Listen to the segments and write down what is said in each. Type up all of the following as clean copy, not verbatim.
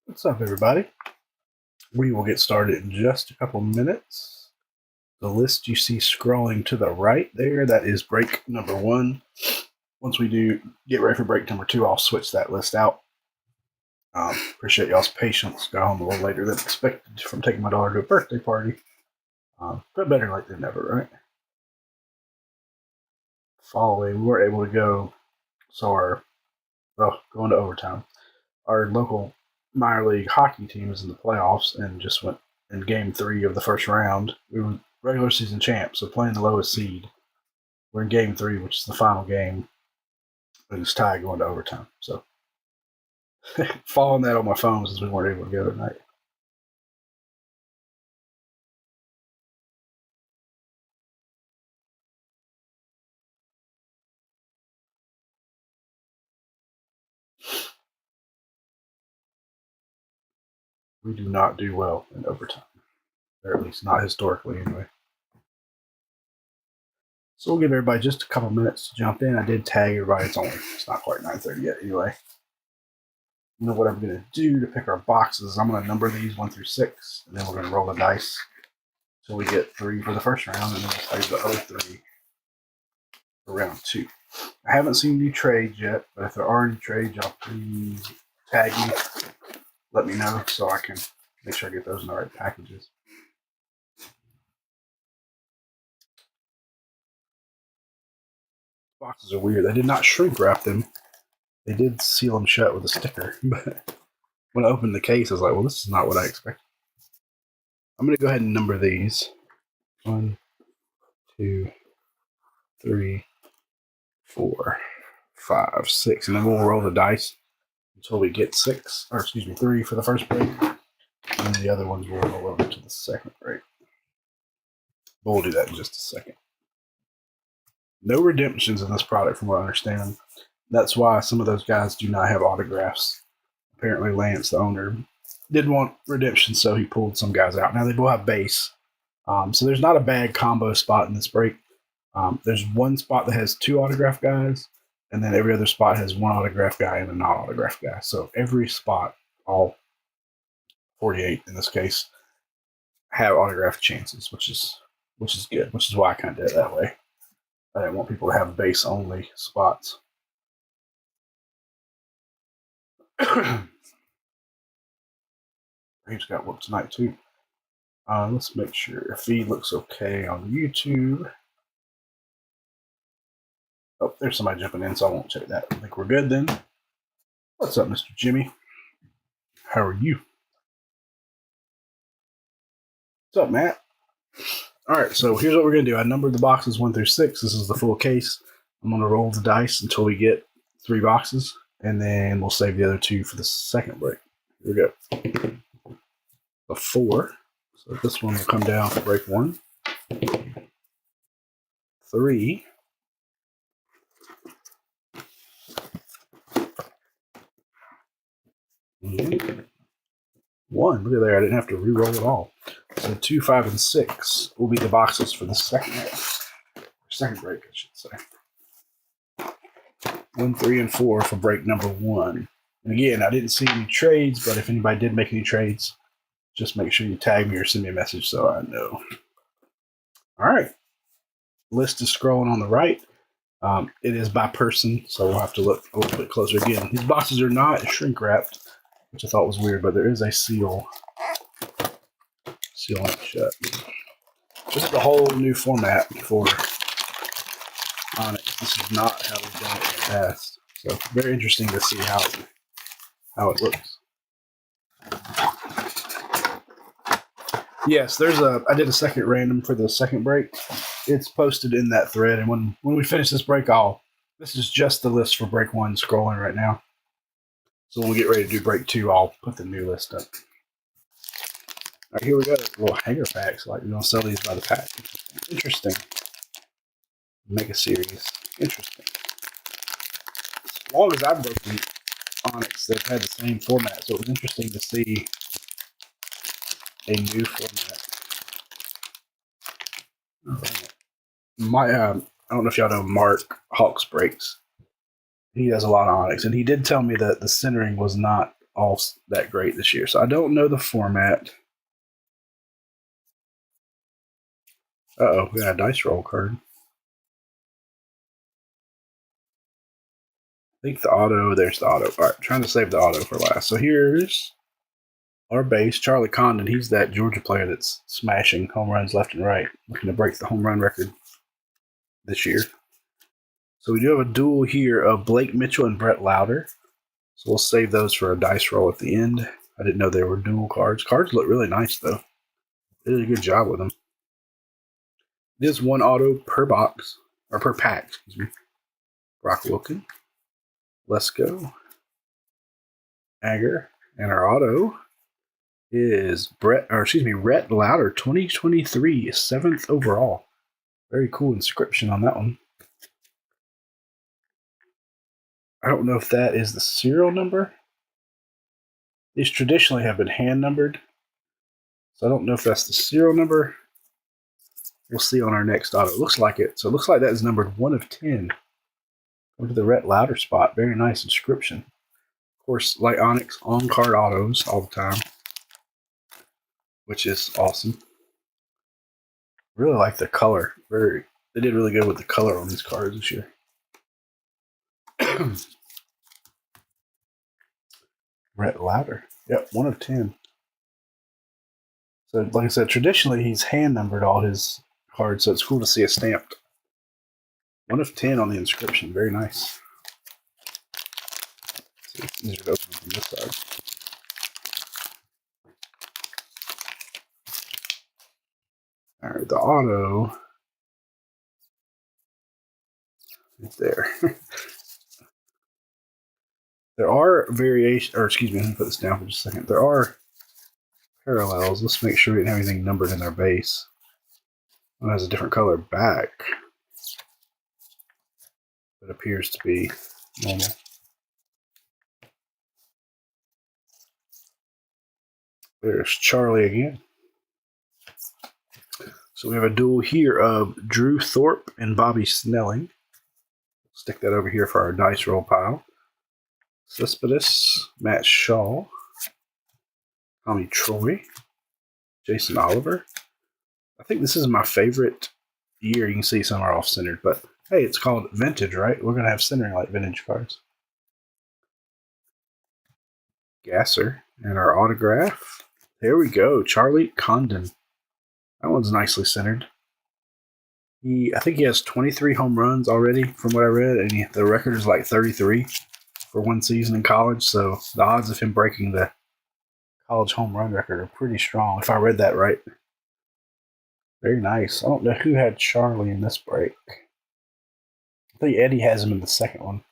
What's up, everybody? We will get started in just a couple minutes. The list you see scrolling to the right there, that is break number 1. Once we do get ready for break number 2, I'll switch that list out. Appreciate y'all's patience. Got home a little later than expected from taking my daughter to a birthday party. But better late than never, right? Following, we weren't able to go, so going to overtime. Our local minor league hockey team is in the playoffs and just went in game 3 of the first round. We were regular season champs, so playing the lowest seed. We're in game 3, which is the final game. And it's tied going to overtime. So following that on my phone since we weren't able to go tonight. We do not do well in overtime. Or at least not historically anyway. So we'll give everybody just a couple minutes to jump in. I did tag everybody. It's not quite 9:30 yet anyway. You know what I'm going to do to pick our boxes? I'm going to number these 1 through 6, and then we're going to roll the dice until we get 3 for the first round, and then we'll save the other 3 for round 2. I haven't seen any trades yet, but if there are any trades, y'all please tag me. Let me know so I can make sure I get those in the right packages. Boxes are weird. They did not shrink wrap them. They did seal them shut with a sticker, but when I opened the case, I was like, well, this is not what I expected. I'm going to go ahead and number these. 1, 2, 3, 4, 5, 6. And then we'll roll the dice until we get 3 for the first break. And then the other ones will roll over to the second break. But we'll do that in just a second. No redemptions in this product from what I understand. That's why some of those guys do not have autographs. Apparently Lance, the owner, didn't want redemption, so he pulled some guys out. Now they will have base. So there's not a bad combo spot in this break. There's one spot that has 2 autograph guys, and then every other spot has 1 autograph guy and a non-autograph guy. So every spot, all 48 in this case, have autograph chances, which is good, which is why I kind of did it that way. I didn't want people to have base-only spots. Braves got whooped tonight, too. Let's make sure if feed looks okay on YouTube. Oh, there's somebody jumping in, so I won't check that. I think we're good then. What's up, Mr. Jimmy? How are you? What's up, Matt? All right, so here's what we're going to do. I numbered the boxes 1 through 6. This is the full case. I'm going to roll the dice until we get 3 boxes, and then we'll save the other 2 for the second break. Here we go. A 4. So this one will come down for break 1. 3. 1. Look at there. I didn't have to re-roll it all. So 2, 5, and 6 will be the boxes for the second break, I should say. 1, 3, and 4 for break number 1. And again, I didn't see any trades, but if anybody did make any trades, just make sure you tag me or send me a message so I know. All right. List is scrolling on the right. It is by person, so we'll have to look a little bit closer. Again, these boxes are not shrink wrapped, which I thought was weird, but there is a seal on it shut. This is a whole new format for Onyx. This is not how we've done it in the past. So very interesting to see how it looks. Yes, I did a second random for the second break. It's posted in that thread, and when we finish this break, this is just the list for break 1 scrolling right now. So when we get ready to do break 2, I'll put the new list up. All right, here we go. Little hanger packs. Like, we're going to sell these by the pack. Interesting. Make a series. Interesting. As long as I've broken Onyx, they've had the same format, so it was interesting to see a new format. I don't know if y'all know Mark Hawks Breaks. He does a lot of Onyx, and he did tell me that the centering was not all that great this year. So I don't know the format. Uh-oh, we got a dice roll card. I think the auto, there's the auto. All right, trying to save the auto for last. So here's our base, Charlie Condon. He's that Georgia player that's smashing home runs left and right, looking to break the home run record this year. So we do have a duel here of Blake Mitchell and Brett Lauder. So we'll save those for a dice roll at the end. I didn't know they were dual cards. Cards look really nice, though. They did a good job with them. It is one auto per box, or per pack, excuse me. Brock Wilken. Let's go. Agar. And our auto is Rhett Lauder, 2023, 7th overall. Very cool inscription on that one. I don't know if that is the serial number. These traditionally have been hand numbered. So I don't know if that's the serial number. We'll see on our next auto. It looks like it. So it looks like that is numbered 1 of 10. Go to the Rhett Lauder spot. Very nice inscription. Of course, like Onyx, on-card autos all the time, which is awesome. Really like the color. They did really good with the color on these cards this year. Rhett Lauder. Yep, 1 of 10. So, like I said, traditionally he's hand numbered all his cards, so it's cool to see it stamped. 1 of 10 on the inscription. Very nice. See, it's easier to open from this side. All right, the auto is there. There are variations, or excuse me, let me put this down for just a second. There are parallels. Let's make sure we didn't have anything numbered in our base. One has a different color back. It appears to be normal. There's Charlie again. So we have a duel here of Drew Thorpe and Bobby Snelling. Stick that over here for our dice roll pile. Cespedes, Matt Shaw, Tommy Troy, Jason Oliver. I think this is my favorite year. You can see some are off centered, but hey, it's called vintage, right? We're going to have centering like vintage cards. Gasser and our autograph. There we go. Charlie Condon. That one's nicely centered. I think he has 23 home runs already from what I read, and the record is like 33 for one season in college. So the odds of him breaking the college home run record are pretty strong, if I read that right. Very nice. I don't know who had Charlie in this break. I think Eddie has him in the second one.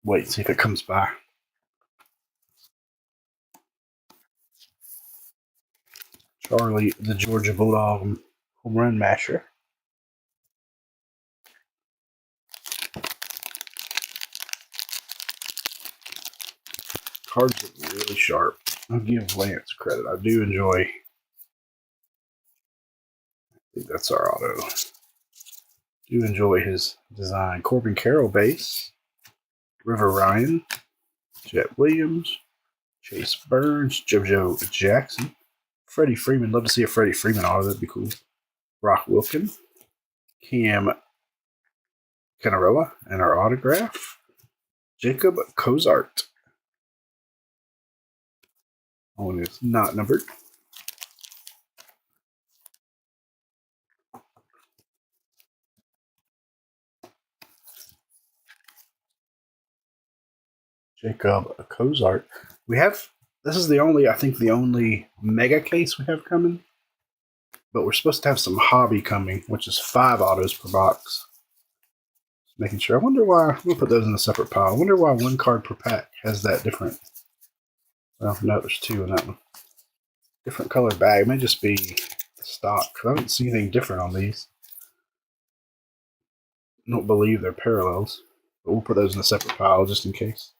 Wait, see if it comes by. Charlie, the Georgia Bulldog home run masher. Cards look really sharp. I'll give Lance credit. I do enjoy. I think that's our auto. Do enjoy his design. Corbin Carroll base. River Ryan. Jet Williams. Chase Burns. JoJo Jackson. Freddie Freeman. Love to see a Freddie Freeman auto. That'd be cool. Brock Wilken. Cam Canarella. And our autograph. Jacob Cozart. One is not numbered. Jacob Cozart. This is the only mega case we have coming. But we're supposed to have some hobby coming, which is 5 autos per box. Just making sure. I wonder why. I'm going to put those in a separate pile. I wonder why 1 card per pack has that different. Well, no, there's 2 in that one. Different color bag. It may just be stock. I don't see anything different on these. I don't believe they're parallels. But we'll put those in a separate pile just in case.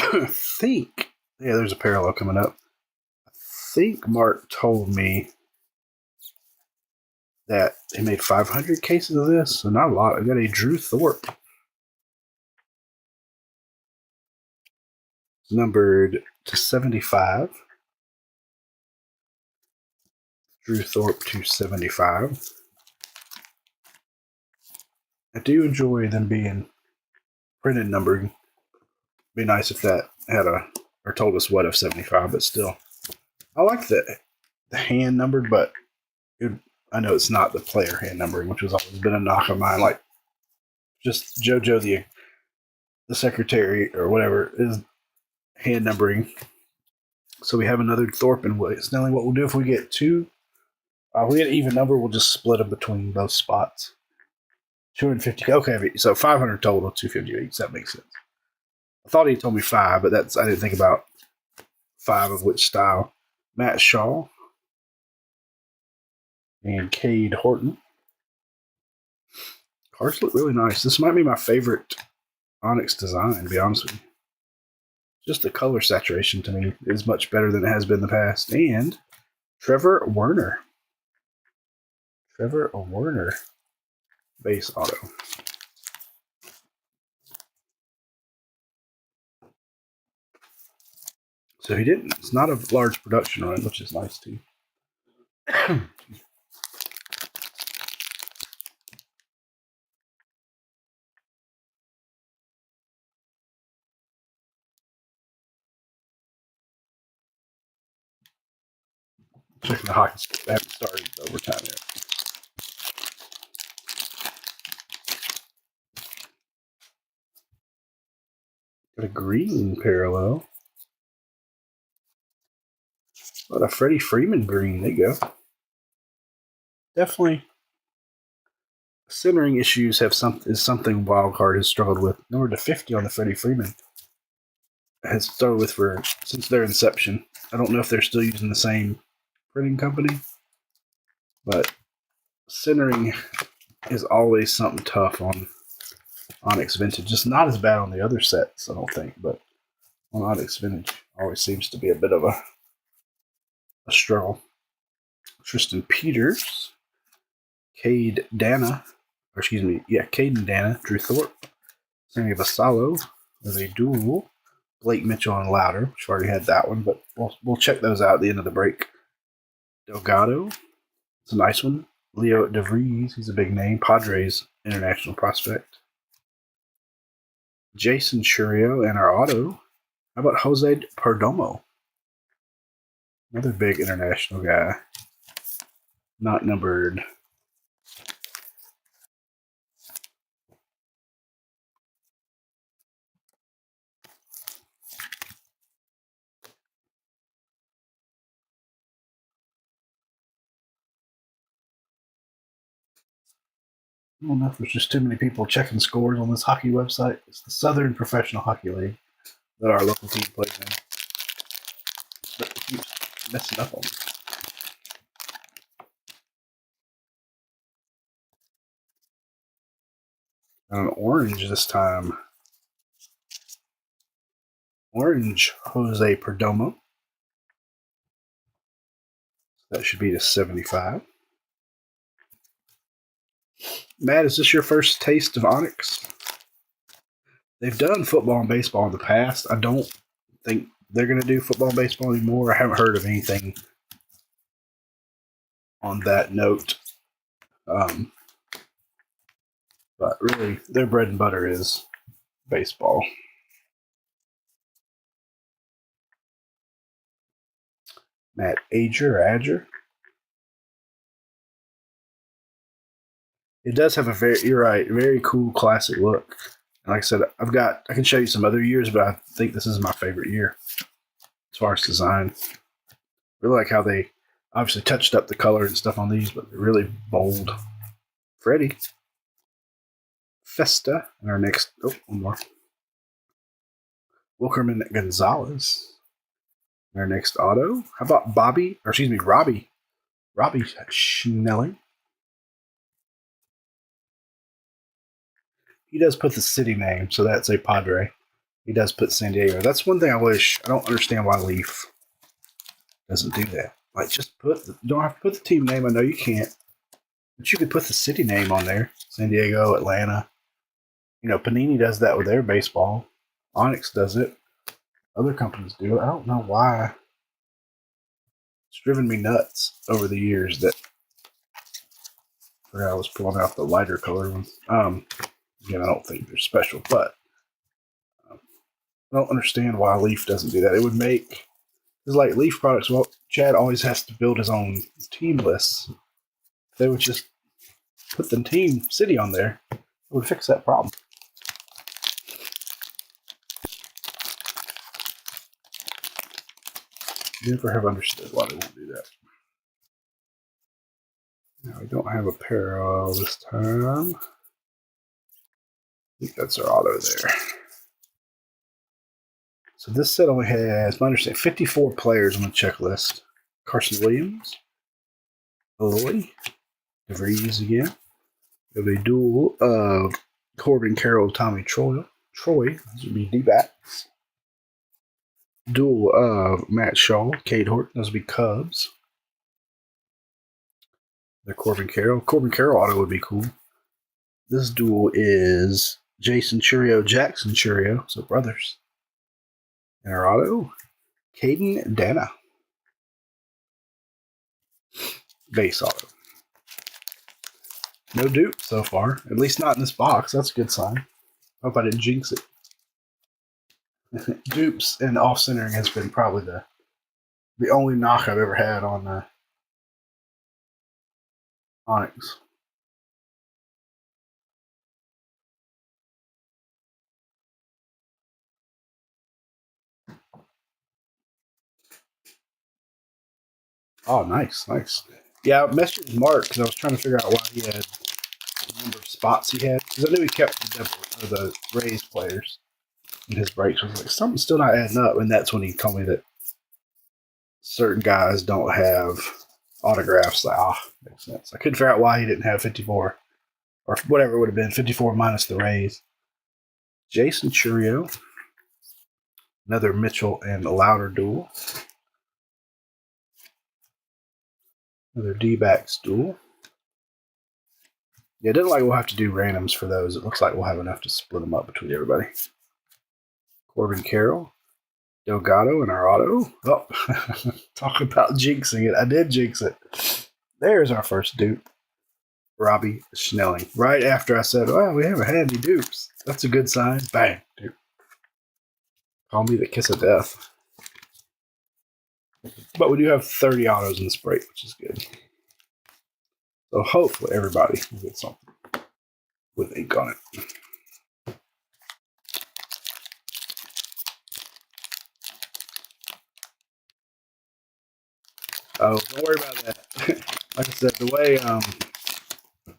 I think Yeah, there's a parallel coming up. I think Mark told me that he made 500 cases of this, so not a lot. I got a Drew Thorpe. It's numbered to 75. Drew Thorpe to 75. I do enjoy them being printed numbered. Be nice if that had a, or told us what of 75, but still. I like the hand numbered, but it, I know it's not the player hand numbering, which has always been a knock of mine. Like, just JoJo, the secretary or whatever, is hand numbering. So we have another Thorpe and Snelling. What we'll do if we get two, we get an even number, we'll just split them between both spots. 250. Okay, so 500 total, 250 each. That makes sense. I thought he told me 5, but I didn't think about 5 of which style. Matt Shaw and Cade Horton. Cards look really nice. This might be my favorite Onyx design, to be honest with you. Just the color saturation to me is much better than it has been in the past. And Trevor Werner. Trevor Werner base auto. So he didn't. It's not a large production run, which is nice too. Checking the hockey score. They haven't started overtime yet. Got a green parallel. What a Freddie Freeman green. There you go. Definitely. Centering issues is something Wildcard has struggled with. Number to 50 on the Freddie Freeman has struggled with since their inception. I don't know if they're still using the same printing company, but centering is always something tough on Onyx Vintage. Just not as bad on the other sets, I don't think, but on Onyx Vintage always seems to be a bit of a struggle. Tristan Peters, Cade Dana, Caden Dana, Drew Thorpe, Sammy Vassallo with a dual, Blake Mitchell and Louder, which already had that one, but we'll check those out at the end of the break. Delgado, it's a nice one. Leo DeVries, he's a big name. Padres international prospect. Jason Churio and our auto. How about Jose Perdomo? Another big international guy. Not numbered. I don't know if there's just too many people checking scores on this hockey website. It's the Southern Professional Hockey League that our local team plays in. But it keeps messing up on me. An orange this time. Orange Jose Perdomo. That should be to 75. Matt, is this your first taste of Onyx? They've done football and baseball in the past. I don't think they're going to do football and baseball anymore. I haven't heard of anything on that note. But really, their bread and butter is baseball. Matt Adger. It does have you're right, very cool classic look. And like I said, I can show you some other years, but I think this is my favorite year as far as design. I really like how they obviously touched up the color and stuff on these, but they're really bold. Freddie. Festa. And our next, one more. Wilkerman Gonzalez. And our next auto. How about Robbie Schnelling. He does put the city name, so that's a Padre. He does put San Diego. That's one thing I wish. I don't understand why Leaf doesn't do that. Like, just you don't have to put the team name. I know you can't, but you could put the city name on there. San Diego, Atlanta. You know, Panini does that with their baseball. Onyx does it. Other companies do it. I don't know why. It's driven me nuts over the years that I was pulling out the lighter color ones. Again, I don't think they're special, but I don't understand why Leaf doesn't do that. It would make, it's like Leaf products. Well, Chad always has to build his own team lists. If they would just put the team city on there, it would fix that problem. Never have understood why they won't do that. Now, we don't have a parallel this time. I think that's our auto there. So this set only has, my understanding, 54 players on the checklist. Carson Williams, Eloy, DeVries again. We have a duel of Corbin Carroll, Tommy Troy. Those would be D-backs. Duel of Matt Shaw, Cade Horton. Those would be Cubs. The Corbin Carroll. Corbin Carroll auto would be cool. This duel is Jason Churio, Jackson Churio, so brothers. And our auto, Caden Dana. Base auto. No dupe so far, at least not in this box. That's a good sign. Hope I didn't jinx it. Dupes and off centering has been probably the only knock I've ever had on Onyx. Oh, nice. Yeah, I messaged Mark because I was trying to figure out why he had the number of spots he had. Because I knew he kept the Rays players in his breaks. I was like, something's still not adding up. And that's when he told me that certain guys don't have autographs. Like, makes sense. I couldn't figure out why he didn't have 54. Or whatever it would have been, 54 minus the Rays. Jason Churio. Another Mitchell and Louder duel. Another D-backs duel. Yeah, it doesn't like we'll have to do randoms for those. It looks like we'll have enough to split them up between everybody. Corbin Carroll, Delgado, and our auto. Oh, talk about jinxing it. I did jinx it. There's our first dupe. Robbie Snelling. Right after I said, well, we haven't had any dupes. That's a good sign. Bang, dupe. Call me the kiss of death. But we do have 30 autos in this break, which is good. So hopefully everybody will get something with ink on it. Oh, don't worry about that. Like I said, the way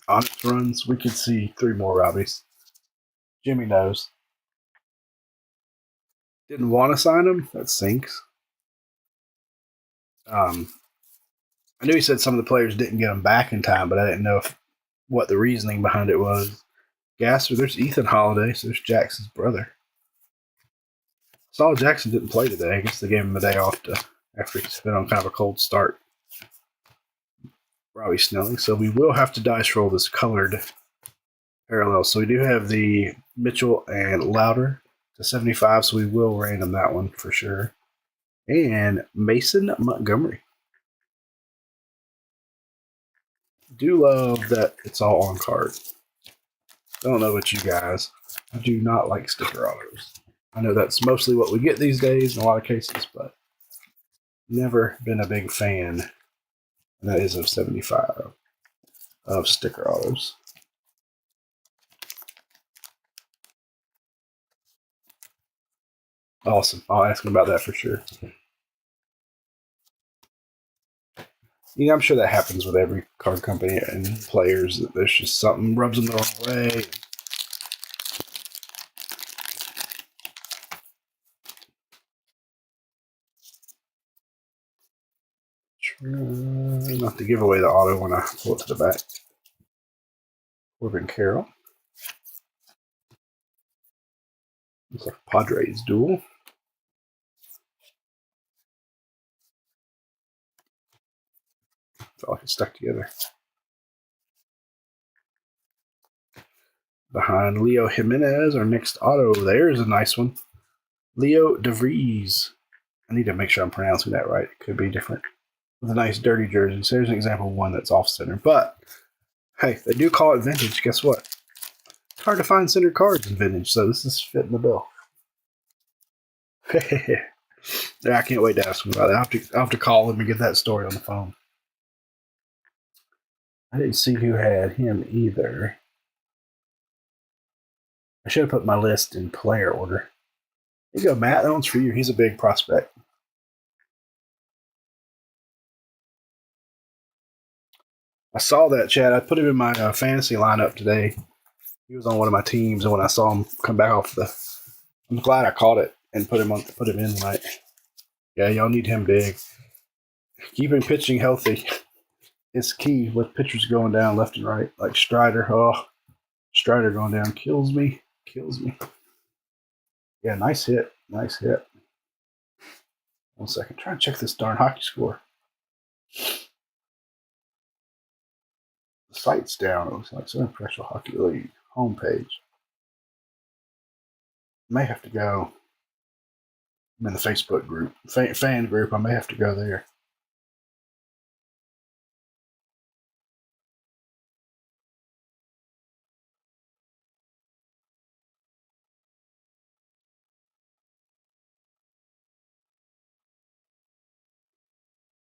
Onyx runs, we could see 3 more Robbies. Jimmy knows. Didn't want to sign him? That sinks. I knew he said some of the players didn't get him back in time, but I didn't know what the reasoning behind it was. Gasser, there's Ethan Holiday, so there's Jackson's brother. Saw Jackson didn't play today. I guess they gave him a day off after he's been on kind of a cold start. Robbie Snelling. So we will have to dice roll this colored parallel. So we do have the Mitchell and Louder to 75, so we will random that one for sure. And Mason Montgomery. Do love that it's all on card. I don't know about you guys. I do not like sticker autos. I know that's mostly what we get these days in a lot of cases, but never been a big fan. And that is of 75 of sticker autos. Awesome. I'll ask him about that for sure. You know, I'm sure that happens with every card company and players. That there's just something rubs them the wrong way. Try not to give away the auto when I pull it to the back. Corbin Carroll. Looks like Padres duel. It's all like it's stuck together. Behind Leo Jimenez, our next auto. There's a nice one. Leo DeVries. I need to make sure I'm pronouncing that right. It could be different. With a nice dirty jersey. So there's an example of one that's off center. But hey, they do call it vintage. Guess what? It's hard to find centered cards in vintage, so this is fitting the bill. Yeah, I can't wait to ask him about it. I'll have to call him and get that story on the phone. I didn't see who had him either. I should have put my list in player order. Here you go, Matt. That one's for you. He's a big prospect. I saw that, Chad. I put him in my fantasy lineup today. He was on one of my teams, and when I saw him come back off I'm glad I caught it and put him in tonight. Yeah, y'all need him big. Keeping pitching healthy is key with pitchers going down left and right, like Strider. Oh, Strider going down kills me. Yeah, nice hit. 1 second. Try and check this darn hockey score. The site's down. It looks like Southern Professional Hockey League homepage. May have to go. I'm in the Facebook group, fan group. I may have to go there.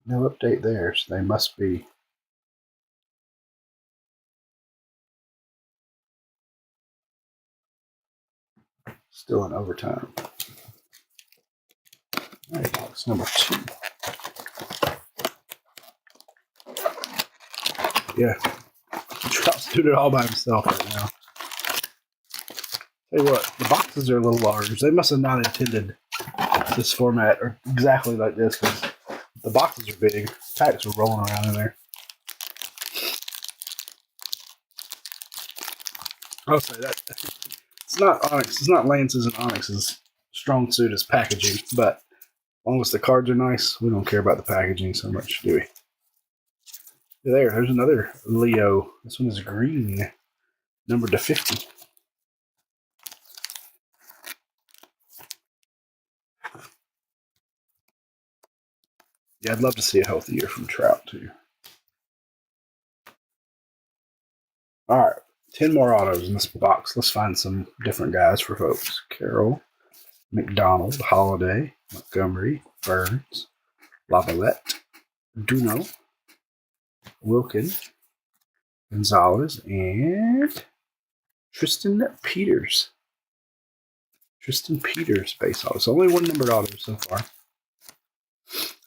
No update there, so they must be. Still in overtime. All right, box number 2. Yeah, Trout's doing it all by himself right now. Tell you what, the boxes are a little large. They must have not intended this format or exactly like this because the boxes are big. Packs are rolling around in there. I'll say that it's not Onyx. It's not Lance's and Onyx's strong suit is packaging, but as long as the cards are nice, we don't care about the packaging so much, do we? There's another Leo. This one is green, numbered to 50. Yeah, I'd love to see a healthy year from Trout, too. All right, 10 more autos in this box. Let's find some different guys for folks. Carroll, McDonald, Holiday, Montgomery, Burns, Lavalette, Duno, Wilkin, Gonzalez, and Tristan Peters. Tristan Peters base auto. So only one numbered auto so far.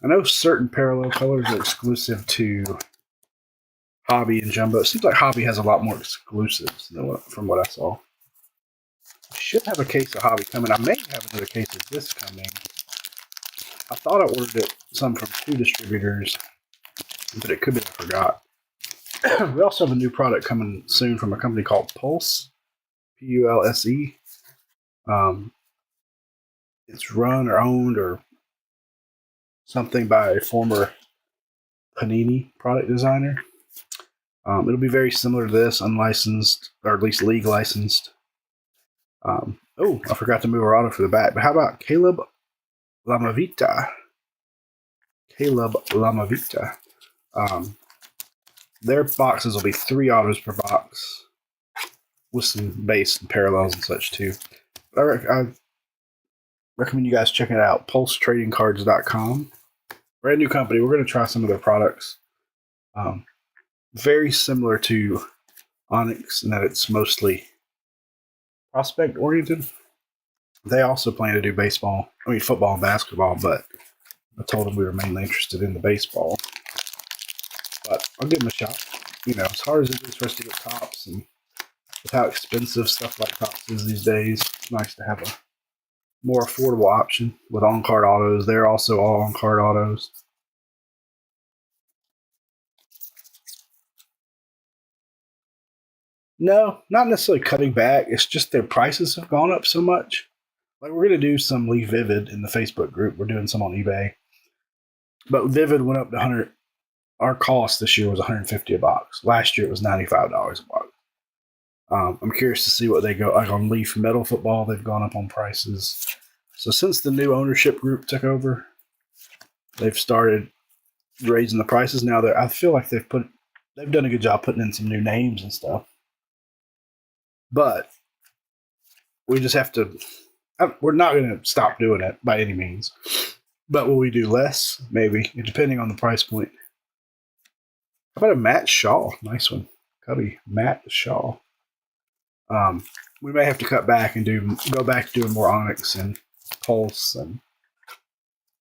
I know certain parallel colors are exclusive to Hobby and Jumbo. It seems like Hobby has a lot more exclusives from what I saw. I should have a case of Hobby coming. I may have another case of this coming. I thought I ordered some from 2 distributors, but it could be I forgot. We also have a new product coming soon from a company called Pulse, Pulse. It's run or owned or something by a former Panini product designer. It'll be very similar to this, unlicensed, or at least league licensed. I forgot to move our auto for the back, but how about Caleb Lamavita? Their boxes will be 3 autos per box with some base and parallels and such too. I recommend you guys checking it out. PulseTradingCards.com. Brand new company. We're going to try some of their products. Very similar to Onyx in that it's mostly prospect oriented. They also plan to do football and basketball, but I told them we were mainly interested in the baseball. But I'll give them a shot. As hard as it is for us to get tops and with how expensive stuff like tops is these days, it's nice to have a more affordable option with on-card autos. They're also all on-card autos. No, not necessarily cutting back. It's just their prices have gone up so much. Like we're gonna do some Leaf Vivid in the Facebook group. We're doing some on eBay, but Vivid went up to 100. Our cost this year was 150 a box. Last year it was $95 a box. I'm curious to see what they go like on Leaf Metal Football. They've gone up on prices. So since the new ownership group took over, they've started raising the prices. Now I feel like they've done a good job putting in some new names and stuff. But we just have to. We're not going to stop doing it by any means. But will we do less? Maybe, depending on the price point. How about a Matt Shaw? Nice one. Cubby, Matt Shaw. We may have to cut back and go back to doing more Onyx and Pulse and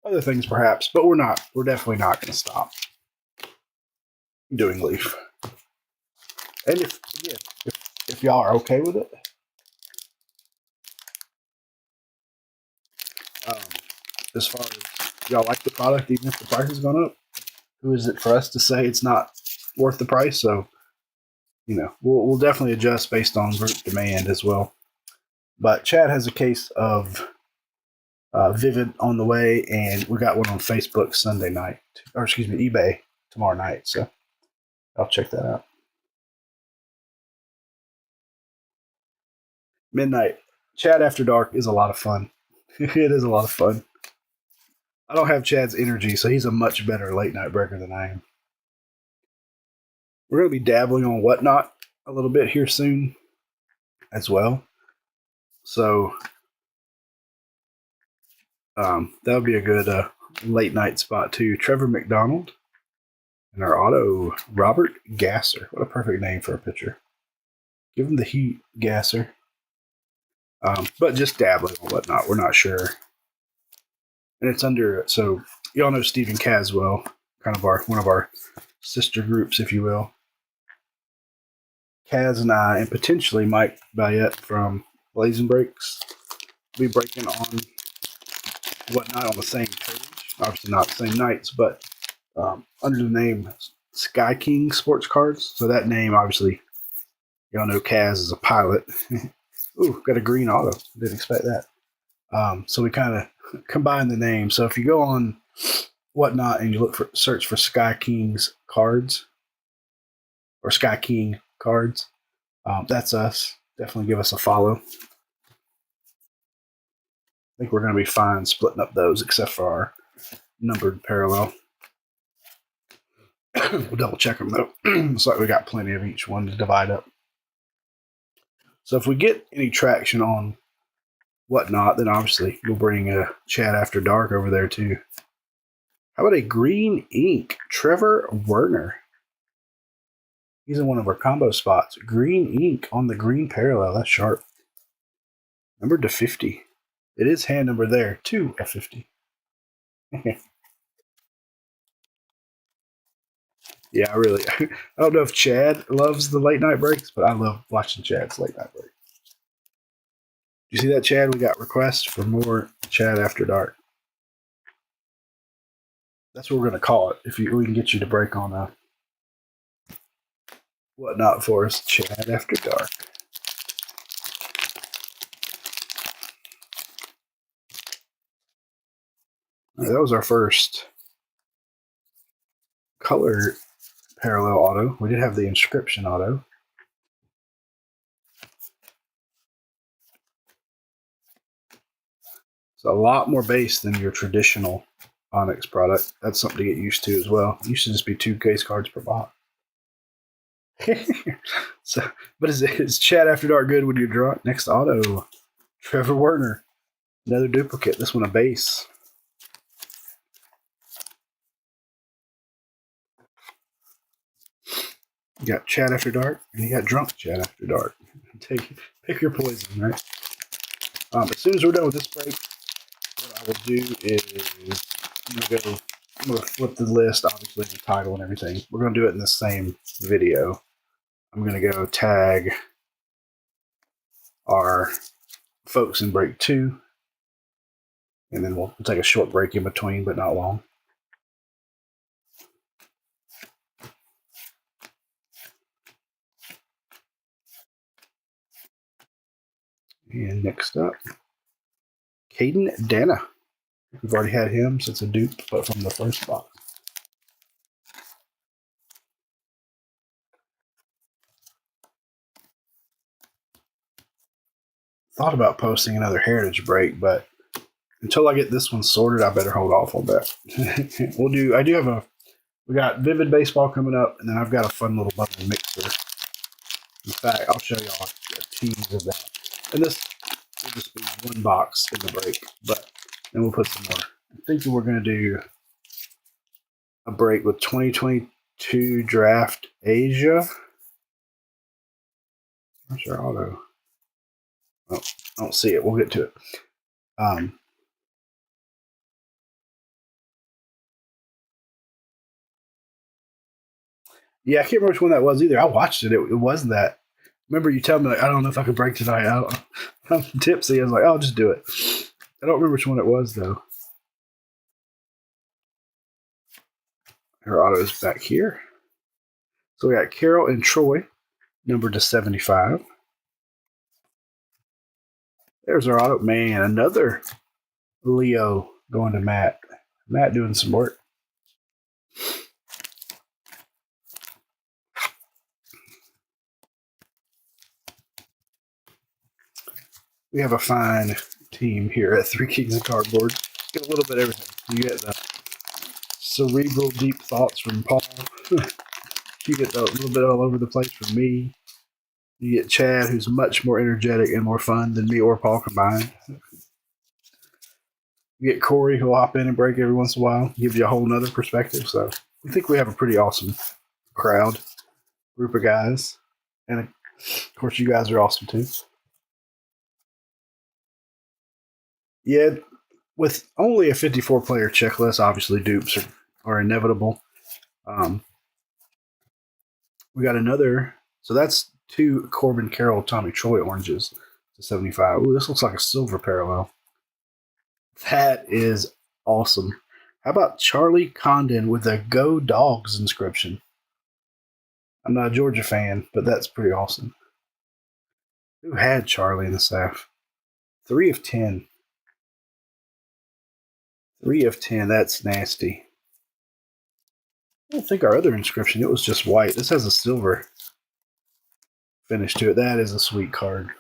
other things perhaps, but we're not. We're definitely not going to stop doing Leaf. And if y'all are okay with it, as far as y'all like the product, even if the price has gone up, who is it for us to say it's not worth the price? So, we'll definitely adjust based on group demand as well. But Chad has a case of Vivid on the way, and we got one on Facebook Sunday night, or excuse me, eBay tomorrow night. So I'll check that out. Midnight Chad After Dark is a lot of fun. It is a lot of fun. I don't have Chad's energy, so he's a much better late night breaker than I am. We're going to be dabbling on Whatnot a little bit here soon as well. So that'll be a good late night spot too. Trevor McDonald and our auto, Robert Gasser. What a perfect name for a pitcher. Give him the heat, Gasser. But just dabbling on Whatnot. We're not sure. And it's under, so y'all know Stephen Caswell, kind of one of our sister groups, if you will. Kaz and I, and potentially Mike Bayette from Blazing Breaks, will be breaking on Whatnot on the same page. Obviously not the same nights, but under the name Sky King Sports Cards. So that name, obviously, y'all know Kaz is a pilot. Ooh, got a green auto. Didn't expect that. So we kind of combine the name. So if you go on Whatnot and you search for Sky King's cards or Sky King cards, that's us. Definitely give us a follow. I think we're going to be fine splitting up those, except for our numbered parallel. We'll double check them though. Looks like we got plenty of each one to divide up. So if we get any traction on Whatnot, then obviously we'll bring a Chat After Dark over there too. How about a green ink? Trevor Werner. He's in one of our combo spots. Green ink on the green parallel. That's sharp. Numbered to 50. It is hand number there, 2 of 50. Yeah, I don't know if Chad loves the late night breaks, but I love watching Chad's late night break. You see that, Chad? We got requests for more Chad After Dark. That's what we're going to call it. If we can get you to break on Whatnot for us, Chad After Dark. Right, that was our first color parallel auto. We did have the inscription auto. It's a lot more base than your traditional Onyx product. That's something to get used to as well. It used to just be 2 case cards per box. So, but is Chat After Dark good when you draw it? Next auto, Trevor Werner. Another duplicate. This one a base. You got Chat After Dark, and you got Drunk Chat After Dark. Pick your poison, right? As soon as we're done with this break, what I will do is I'm gonna flip the list, obviously the title and everything. We're gonna do it in the same video. I'm gonna go tag our folks in break 2, and then we'll take a short break in between, but not long. And next up, Hayden Dana. We've already had him since a dupe, but from the first box. Thought about posting another Heritage break, but until I get this one sorted, I better hold off on that. We got Vivid Baseball coming up, and then I've got a fun little bundle mixer. In fact, I'll show y'all a tease of that. And this will just be one box in the break, but then we'll put some more. I'm thinking we're going to do a break with 2022 Draft Asia. Where's our auto? Oh, I don't see it. We'll get to it. Yeah, I can't remember which one that was either. I watched it. It wasn't that. Remember you telling me, like, I don't know if I could break tonight. I'm tipsy. I was like, I'll just do it. I don't remember which one it was, though. Her auto is back here. So we got Carol and Troy, numbered to 75. There's our auto. Man, another Leo going to Matt. Matt doing some work. We have a fine team here at Three Kings of Cardboard. Get a little bit of everything. You get the cerebral, deep thoughts from Paul. You get a little bit all over the place from me. You get Chad, who's much more energetic and more fun than me or Paul combined. You get Corey, who'll hop in and break every once in a while, give you a whole nother perspective. So we think we have a pretty awesome crowd, group of guys. And of course, you guys are awesome too. Yeah, with only a 54-player checklist, obviously dupes are inevitable. We got another. So that's 2 Corbin Carroll Tommy Troy oranges to 75. Ooh, this looks like a silver parallel. That is awesome. How about Charlie Condon with a Go Dogs inscription? I'm not a Georgia fan, but that's pretty awesome. Who had Charlie in the staff? 3 of 10. 3 of 10, that's nasty. I don't think our other inscription, it was just white. This has a silver finish to it. That is a sweet card.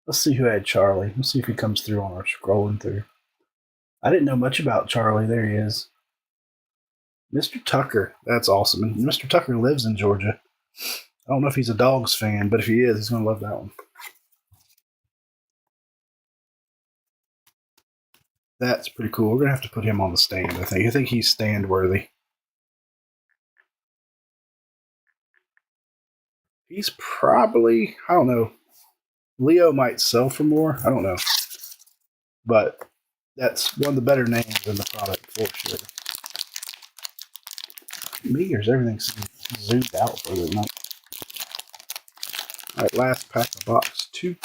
Let's see who had Charlie. Let's see if he comes through on our scrolling through. I didn't know much about Charlie. There he is. Mr. Tucker. That's awesome. And Mr. Tucker lives in Georgia. I don't know if he's a Dogs fan, but if he is, he's going to love that one. That's pretty cool. We're going to have to put him on the stand, I think. I think he's stand worthy. He's probably, I don't know. Leo might sell for more. I don't know. But that's one of the better names in the product for sure. Me, or is everything zoomed out further than that? All right, last pack of box 2.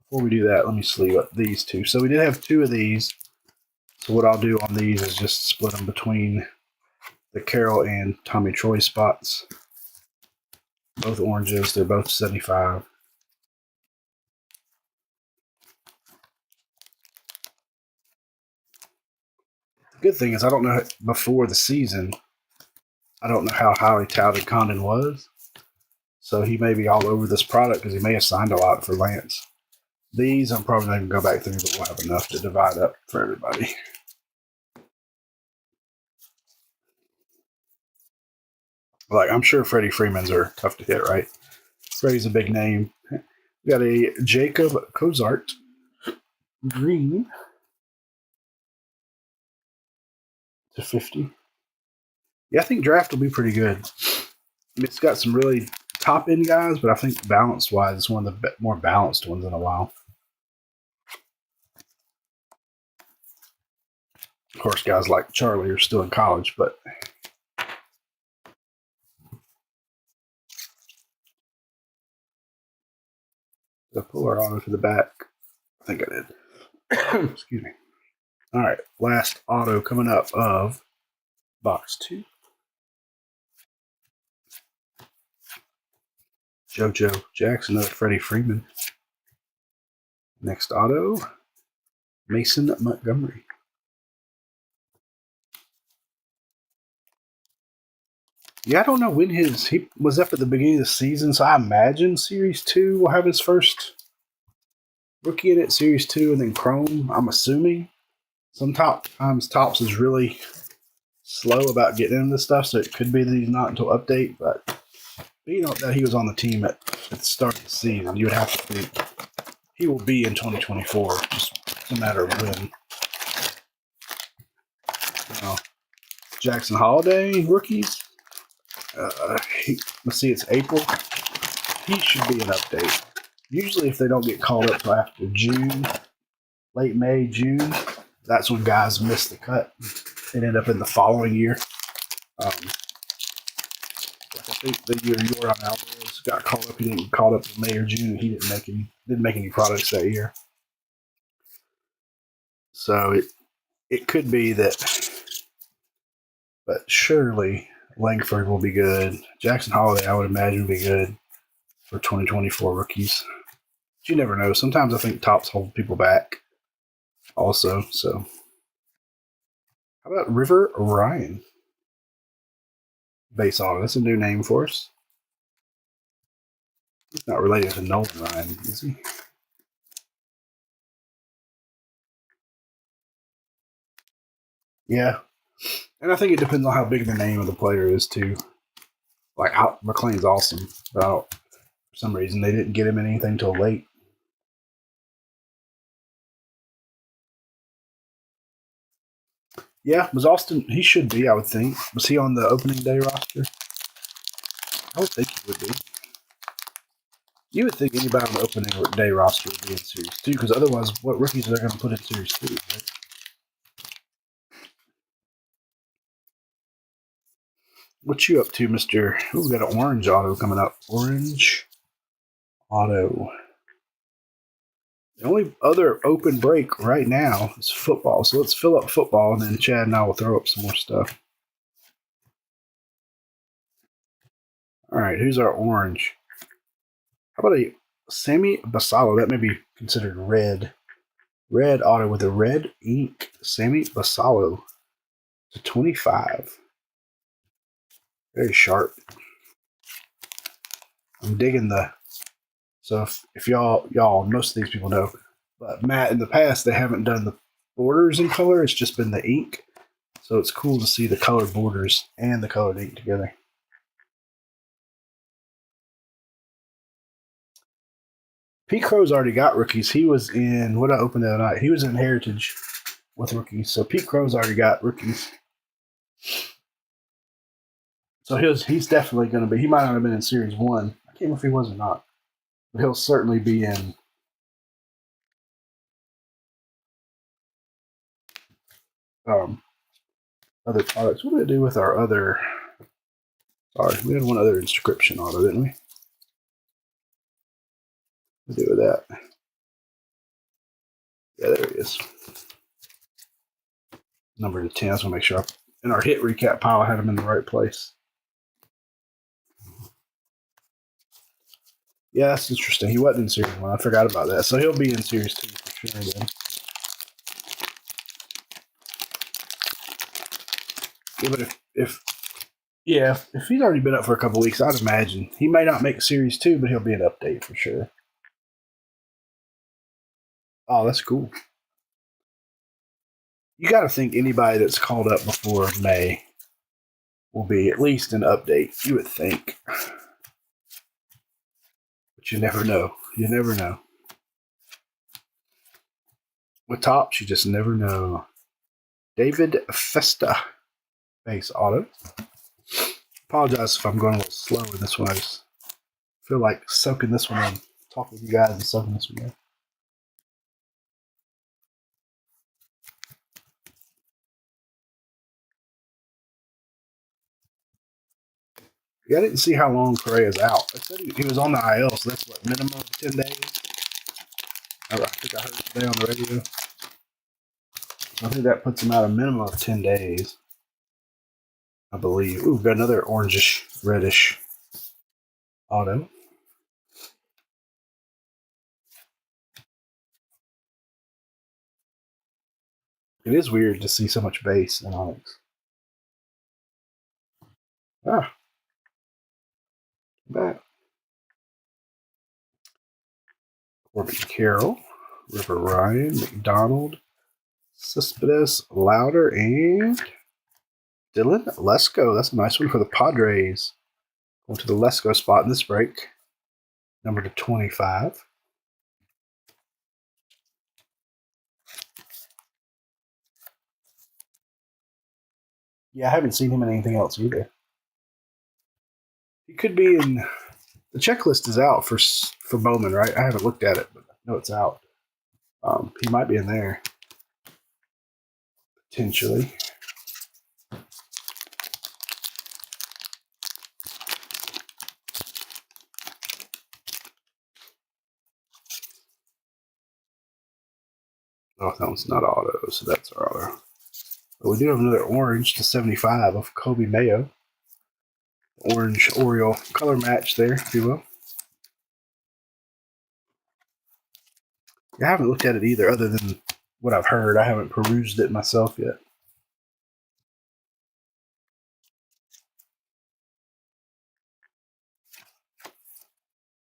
Before we do that, let me sleeve up these 2. So we did have 2 of these. So what I'll do on these is just split them between the Carroll and Tommy Troy spots. Both oranges. They're both 75. The good thing is I don't know, before the season, I don't know how highly touted Condon was. So he may be all over this product because he may have signed a lot for Lance. These I'm probably not going to go back through, but we'll have enough to divide up for everybody. Like, I'm sure Freddie Freeman's are tough to hit, right? Freddie's a big name. We got a Jacob Cozart green to 50. Yeah, I think draft will be pretty good. It's got some really top end guys, but I think balance wise, it's one of the more balanced ones in a while. Of course, guys like Charlie are still in college, but did I pull our auto to the back? I think I did. Excuse me. All right, last auto coming up of box 2. JoJo Jackson, another Freddie Freeman. Next auto, Mason Montgomery. Yeah, I don't know when he was up at the beginning of the season, so I imagine Series 2 will have his first rookie in it, Series 2, and then Chrome, I'm assuming. Sometimes Topps is really slow about getting into stuff, so it could be that he's not until update, but being that he was on the team at the start of the season, you would have to think he will be in 2024, just a matter of when. Jackson Holiday rookies. Let's see, it's April. He should be an update. Usually, if they don't get called up till after June, late May, June, that's when guys miss the cut and end up in the following year. I think the year Yoran Alvarez got called up, he didn't get called up in May or June. He didn't make any products that year. So it could be that, but surely Langford will be good. Jackson Holiday, I would imagine, will be good for 2024 rookies. But you never know. Sometimes I think Topps hold people back also. So, how about River Ryan? Base auto. That's a new name for us. He's not related to Nolan Ryan, is he? Yeah. And I think it depends on how big the name of the player is, too. Like, McLean's awesome, but for some reason they didn't get him in anything till late. Yeah, was Austin? He should be, I would think. Was he on the opening day roster? I would think he would be. You would think anybody on the opening day roster would be in Series 2, because otherwise, what rookies are they going to put in Series 2, right? What you up to, Mr.? Ooh, we got an orange auto coming up. Orange auto. The only other open break right now is football. So let's fill up football, and then Chad and I will throw up some more stuff. All right, who's our orange? How about a Sammy Basallo? That may be considered red. Red auto with a red ink. Sammy Basallo to 25. Very sharp. I'm digging the. So if y'all, most of these people know, but Matt, in the past, they haven't done the borders in color. It's just been the ink. So it's cool to see the colored borders and the colored ink together. Pete Crow's already got rookies. He was in, what I opened the other night, he was in Heritage with rookies. So Pete Crow's already got rookies. So he's definitely going to be, he might not have been in Series 1. I can't remember if he was or not. But he'll certainly be in other products. What did we do with our other? Sorry, we had one other inscription auto, didn't we? What did we do with that? Yeah, there he is. Number to 10. I just want to make sure in our hit recap pile I had him in the right place. Yeah, that's interesting. He wasn't in Series 1. I forgot about that. So he'll be in Series 2 for sure then. Yeah, but if he's already been up for a couple weeks, I'd imagine he may not make Series 2, but he'll be an update for sure. Oh, that's cool. You got to think anybody that's called up before May will be at least an update. You would think. But you never know. You never know. With Topps, you just never know. David Festa. Base auto. Apologize if I'm going a little slow in this one. I just feel like soaking this one in. Talking with you guys and soaking this one in. Yeah, I didn't see how long Correa's out. I said he was on the IL, so that's what, minimum of 10 days? I think I heard today on the radio. I think that puts him out a minimum of 10 days. I believe. Ooh, we've got another orangish, reddish auto. It is weird to see so much base in Onyx. Ah, that. Corbin Carroll, River Ryan, McDonald, Cespedes, Louder, and Dylan Lesko. That's a nice one for the Padres. Going to the Lesko spot in this break. Number to 25. Yeah, I haven't seen him in anything else either. He could be in. The checklist is out for Bowman, right? I haven't looked at it, but I know it's out. He might be in there potentially. Oh, that one's not auto, so that's our auto. But we do have another orange to 75 of Kobe Mayo. Orange Oriole color match there, if you will. I haven't looked at it either, other than what I've heard. I haven't perused it myself yet.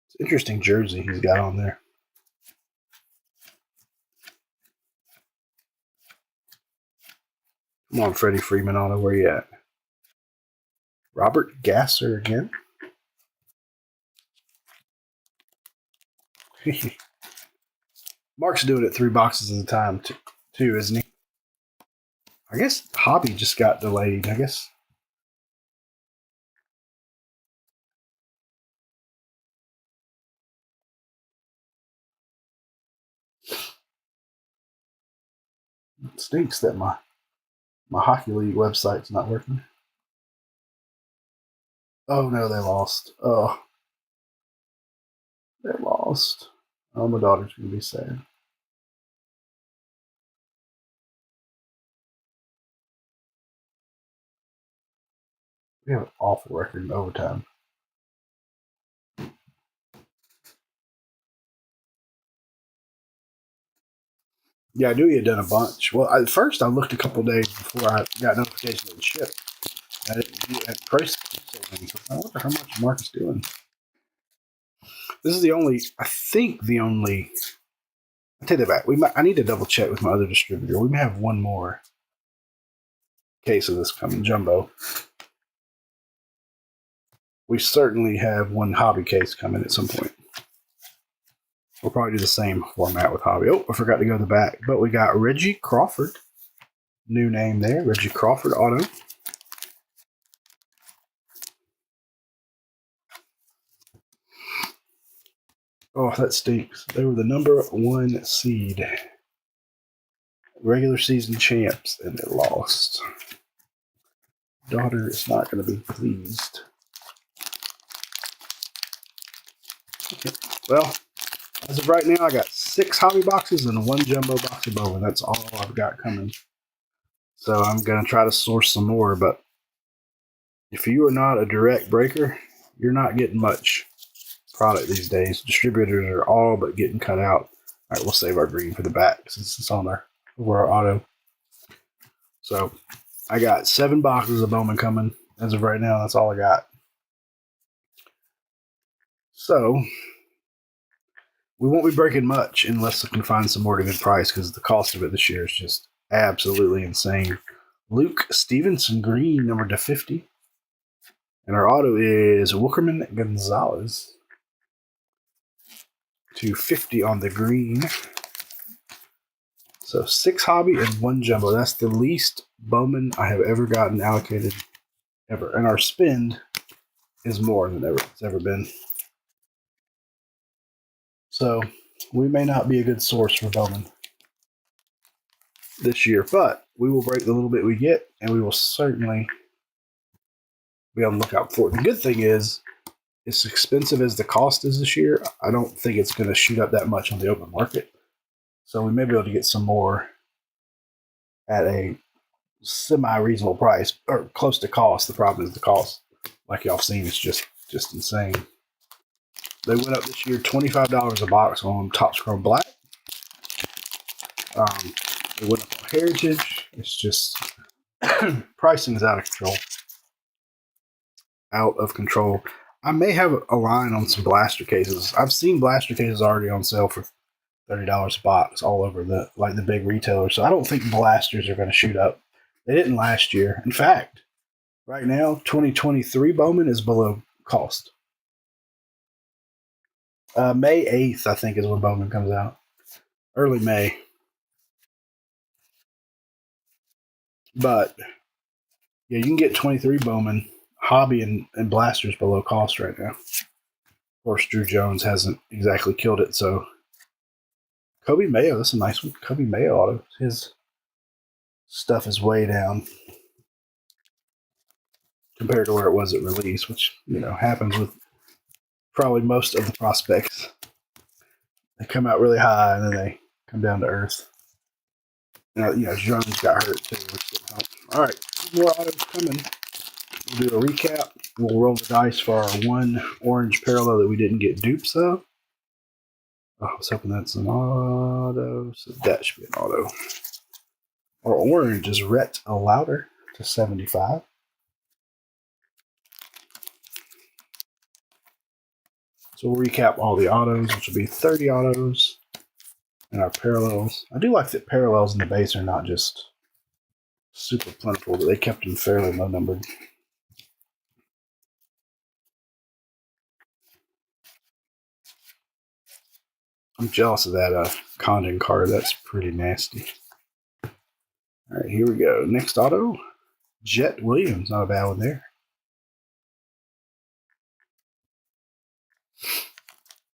It's an interesting jersey he's got on there. Come on, Freddie Freeman auto, where you at? Robert Gasser again. Mark's doing it 3 boxes at a time, too, isn't he? I guess Hobby just got delayed. I guess. It stinks that my Hockey League website's not working. Oh, no, they lost. Oh, they lost. Oh, my daughter's going to be sad. We have an awful record in overtime. Yeah, I knew he had done a bunch. Well, at first I looked a couple days before I got notification of the ship. I didn't do it at price savings. I wonder how much Mark is doing. This is the only, I think the only. I take that back. I need to double check with my other distributor. We may have one more case of this coming, jumbo. We certainly have one hobby case coming at some point. We'll probably do the same format with hobby. Oh, I forgot to go to the back. But we got Reggie Crawford. New name there. Reggie Crawford auto. Oh, that stinks. They were the number 1 seed. Regular season champs, and they lost. Daughter is not going to be pleased. Okay. Well, as of right now, I got 6 hobby boxes and 1 jumbo box of Bowman. That's all I've got coming. So I'm going to try to source some more, but if you are not a direct breaker, you're not getting much product these days. Distributors are all but getting cut out. All right, we'll save our green for the back since it's on our auto. So I got 7 boxes of Bowman coming. As of right now, that's all I got. So we won't be breaking much unless we can find some more at a good price because the cost of it this year is just absolutely insane. Luke Stevenson green, number to 50. And our auto is Wookerman Gonzalez. 250 on the green. So 6 hobby and 1 jumbo. That's the least Bowman I have ever gotten allocated ever. And our spend is more than it's ever been. So we may not be a good source for Bowman this year, but we will break the little bit we get, and we will certainly be on the lookout for it. The good thing is, as expensive as the cost is this year, I don't think it's going to shoot up that much on the open market. So we may be able to get some more at a semi-reasonable price, or close to cost. The problem is the cost, like y'all have seen, is just insane. They went up this year $25 a box on Top Scrum Black. It went up on Heritage. It's just pricing is out of control. Out of control. I may have a line on some blaster cases. I've seen blaster cases already on sale for $30 a box all over the big retailers. So I don't think blasters are going to shoot up. They didn't last year. In fact, right now, 2023 Bowman is below cost. May 8th, I think, is when Bowman comes out. Early May. But yeah, you can get 23 Bowman, Hobby, and blasters below cost right now. Of course, Drew Jones hasn't exactly killed it, so Kobe Mayo, that's a nice one. Kobe Mayo auto. His stuff is way down compared to where it was at release, which, happens with probably most of the prospects. They come out really high and then they come down to earth. Jones got hurt too, which didn't help. All right, more autos coming. We'll do a recap. We'll roll the dice for our one orange parallel that we didn't get dupes of. Oh, I was hoping that's an auto, so that should be an auto. Our orange is Rhett Louder to 75. So we'll recap all the autos, which will be 30 autos, and our parallels. I do like that parallels in the base are not just super plentiful, but they kept them fairly low numbered. I'm jealous of that Condon card. That's pretty nasty. All right, here we go. Next auto, Jet Williams. Not a bad one there.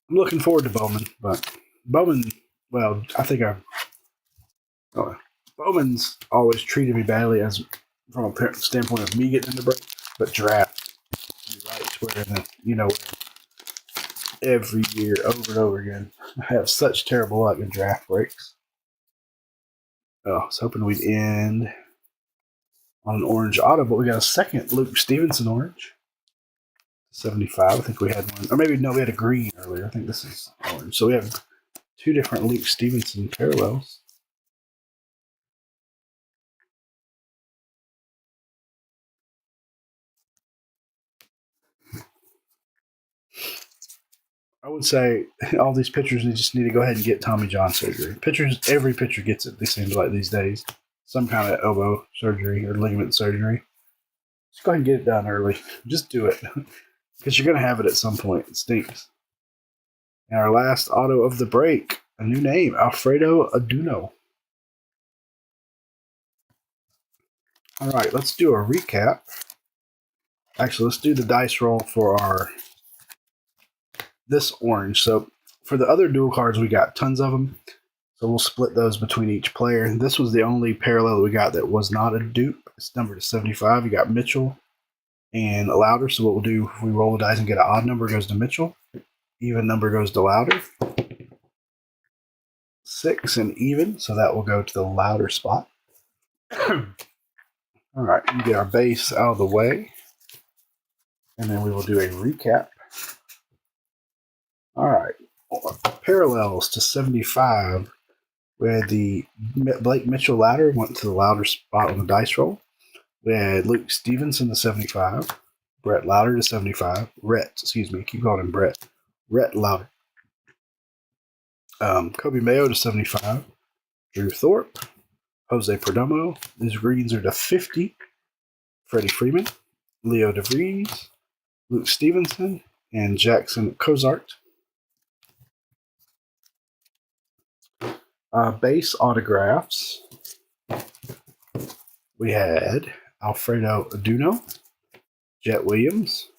I'm looking forward to Bowman, but Bowman, well, I think Bowman's always treated me badly as from a standpoint of me getting in the break, but draft, you're right, where every year over and over again, I have such terrible luck in draft breaks. Oh, I was hoping we'd end on an orange auto, but we got a second Luke Stevenson orange. 75. I think we had one. Or maybe, no, we had a green earlier. I think this is orange. So we have two different Luke Stevenson parallels. I would say all these pitchers, they just need to go ahead and get Tommy John surgery. Every pitcher gets it, it seems like these days. Some kind of elbow surgery or ligament surgery. Just go ahead and get it done early. Just do it. Because you're going to have it at some point. It stinks. And our last auto of the break, a new name, Alfredo Aduno. All right, let's do a recap. Actually, let's do the dice roll for this orange. So for the other dual cards, we got tons of them. So we'll split those between each player. And this was the only parallel that we got that was not a dupe. It's numbered to 75. You got Mitchell and Louder. So what we'll do, if we roll the dice and get an odd number, goes to Mitchell. Even number goes to Louder. 6 and even, so that will go to the Louder spot. All right, we get our base out of the way. And then we will do a recap. All right, parallels to 75. We had the Blake Mitchell Louder went to the Louder spot on the dice roll. We had Luke Stevenson to 75. Brett Louder to 75. Keep calling him Brett. Rhett Louder. Kobe Mayo to 75. Drew Thorpe. Jose Perdomo. These greens are to 50. Freddie Freeman. Leo DeVries. Luke Stevenson. And Jackson Cozart. Base autographs. We had Alfredo Aduno. Jet Williams.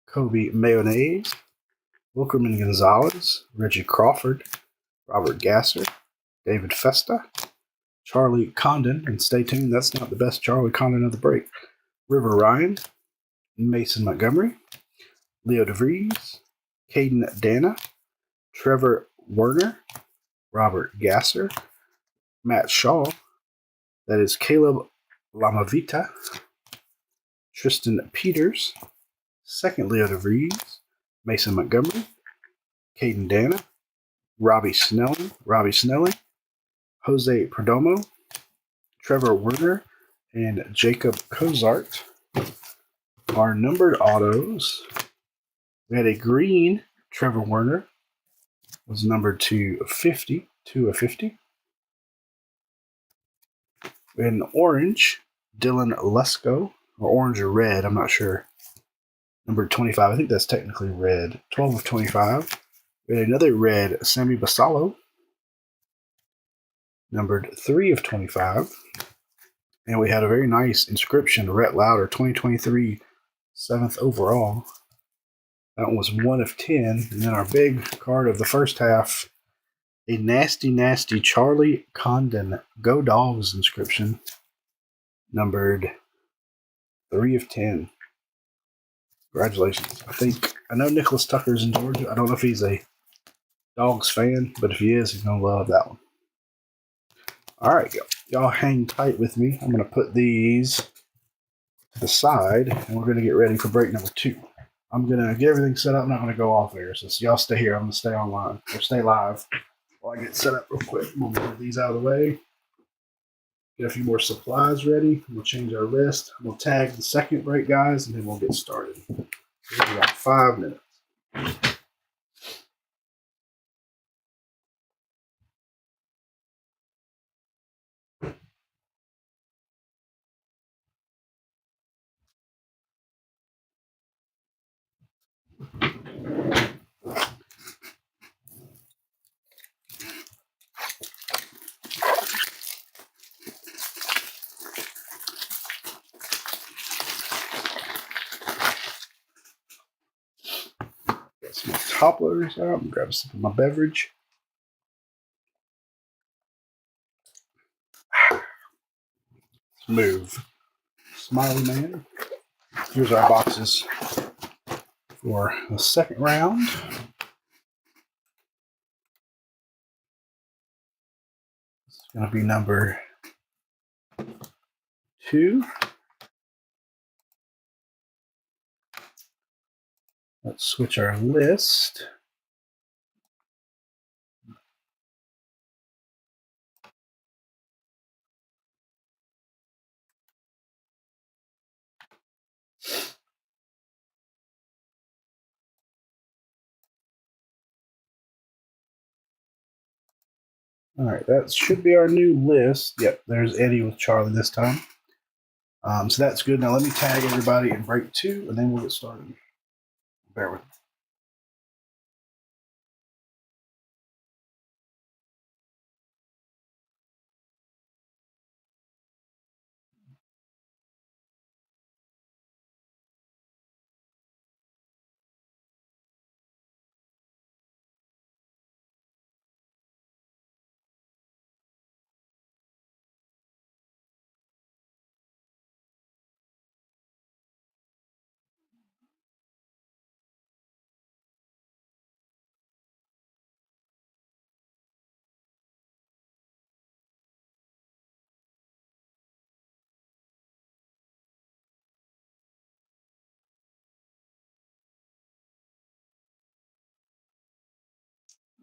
Kobe Mayonnaise. Wilkerman Gonzalez, Reggie Crawford, Robert Gasser, David Festa, Charlie Condon, and stay tuned, that's not the best Charlie Condon of the break. River Ryan, Mason Montgomery, Leo DeVries, Caden Dana, Trevor Werner, Robert Gasser, Matt Shaw, that is Caleb Lamavita, Tristan Peters, second Leo DeVries, Mason Montgomery, Caden Dana, Robbie Snelling, Jose Perdomo, Trevor Werner, and Jacob Cozart. Our numbered autos, we had a green Trevor Werner, was numbered to 50, 2 of 50. We had an orange Dylan Lesko, or orange or red, I'm not sure. Number 25, I think that's technically red. 12 of 25. We had another red Sammy Basalo, numbered 3 of 25. And we had a very nice inscription, Rhett Lauder, 2023, 7th overall. That one was 1 of 10. And then our big card of the first half, a nasty, nasty Charlie Condon Go Dogs inscription, numbered 3 of 10. Congratulations. I know Nicholas Tucker's in Georgia. I don't know if he's a Dogs fan, but if he is, he's going to love that one. All right, y'all hang tight with me. I'm going to put these to the side, and we're going to get ready for break number 2. I'm going to get everything set up. I'm not going to go off air, so y'all stay here. I'm going to stay online, or stay live while I get set up real quick. I'm going to move these out of the way. Get a few more supplies ready. We'll change our list. I'm going to tag the second break, guys, and then we'll get started. So we have about 5 minutes. Got some topplers out. I'm going to grab a sip of my beverage. Let's move. Smiley Man. Here's our boxes for the second round. This is going to be number 2. Let's switch our list. All right, that should be our new list. Yep, there's Eddie with Charlie this time. So that's good. Now let me tag everybody in break 2, and then we'll get started. Bear with me.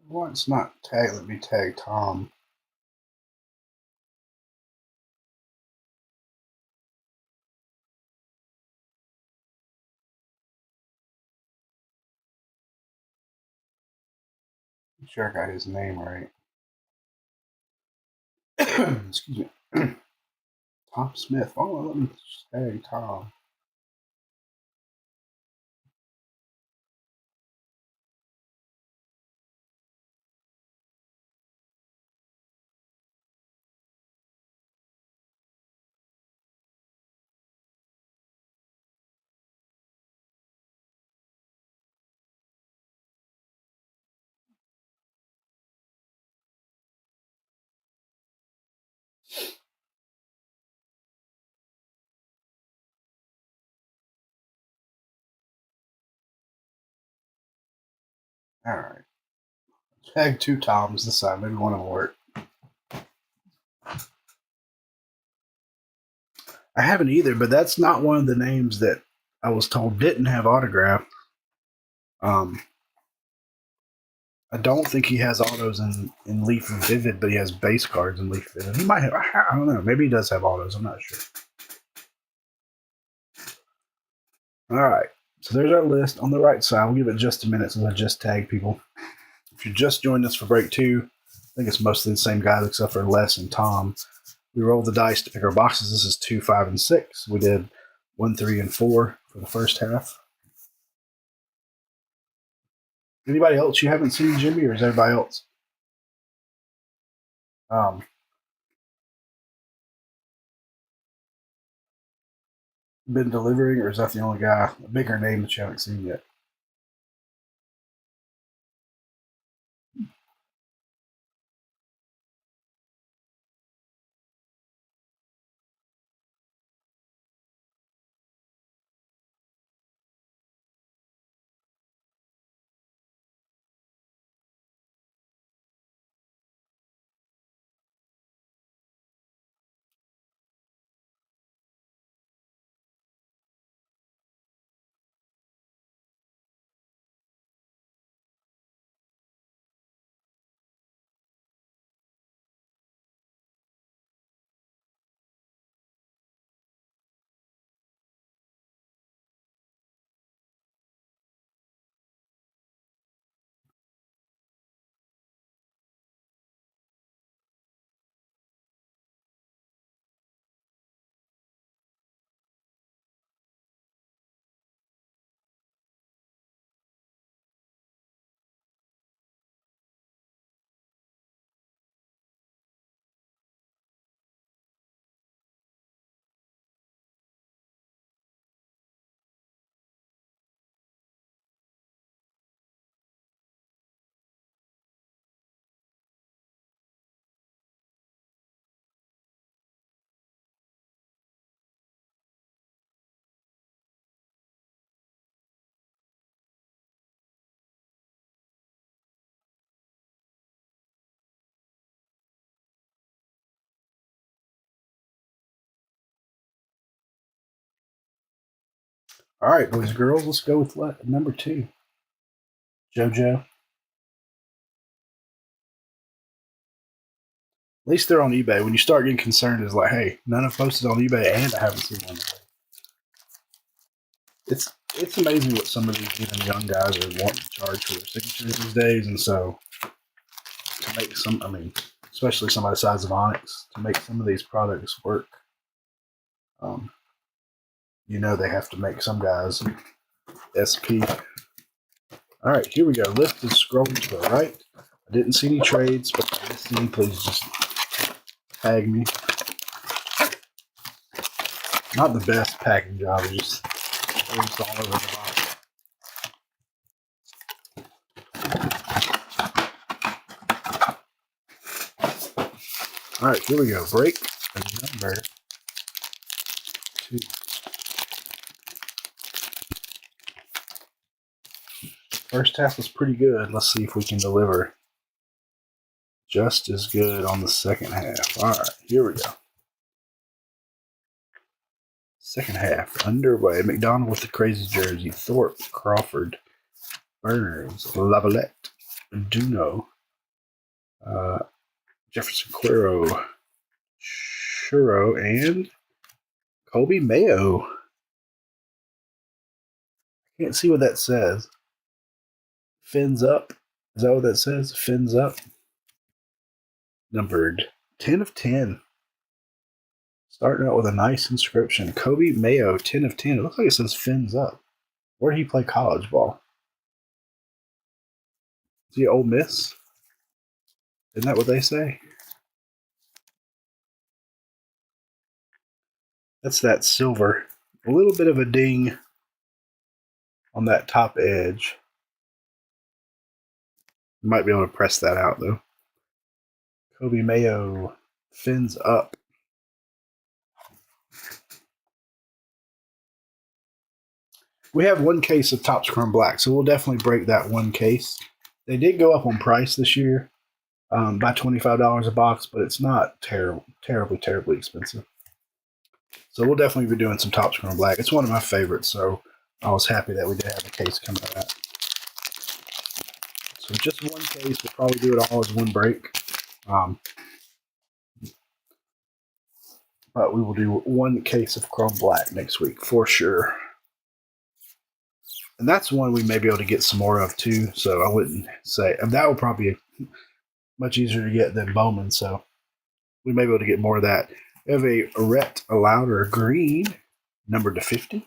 Why it's not tag? Let me tag Tom. Make sure I got his name right. Excuse me. Tom Smith. Oh, let me tag Tom. All right. Tag 2 Toms this time. Maybe one of them will work. I haven't either, but that's not one of the names that I was told didn't have autograph. I don't think he has autos in Leaf Vivid, but he has base cards in Leaf Vivid. He might have, I don't know. Maybe he does have autos. I'm not sure. All right. So there's our list on the right side. We'll give it just a minute since I just tagged people. If you just joined us for break 2, I think it's mostly the same guys except for Les and Tom. We rolled the dice to pick our boxes. This is 2, 5, and 6. We did 1, 3, and 4 for the first half. Anybody else you haven't seen, Jimmy, or is everybody else? Been delivering, or is that the only guy, a bigger name that you haven't seen yet? All right, boys and girls, let's go with number 2. JoJo. At least they're on eBay. When you start getting concerned, it's like, hey, none have posted on eBay, and I haven't seen one. It's amazing what some of these even young guys are wanting to charge for their signatures these days, and so to make some, especially somebody the size of Onyx, to make some of these products work, they have to make some guys SP. All right, here we go. List is scrolling to the right. I didn't see any trades, but if you see, please just tag me. Not the best packing job, it's just all over the box. All right, here we go. Break number 2. First half was pretty good. Let's see if we can deliver just as good on the second half. All right, here we go. Second half underway. McDonald with the crazy jersey. Thorpe, Crawford, Burns, Lavalette, Duno, Jefferson Quero, Shuro, and Kobe Mayo. Can't see what that says. Fins up. Is that what that says? Fins up. Numbered 10 of 10. Starting out with a nice inscription. Kobe Mayo, 10 of 10. It looks like it says fins up. Where did he play college ball? Is he Ole Miss? Isn't that what they say? That's that silver. A little bit of a ding on that top edge. You might be able to press that out, though. Kobe Mayo, fins up. We have one case of Topps Chrome Black, so we'll definitely break that one case. They did go up on price this year by $25 a box, but it's not terribly expensive. So we'll definitely be doing some Topps Chrome Black. It's one of my favorites, so I was happy that we did have a case coming out of that. So just one case, we'll probably do it all as one break. But we will do one case of Chrome Black next week for sure. And that's one we may be able to get some more of too. So I wouldn't say, and that will probably be much easier to get than Bowman. So we may be able to get more of that. We have a ret allowed or green, numbered to 50.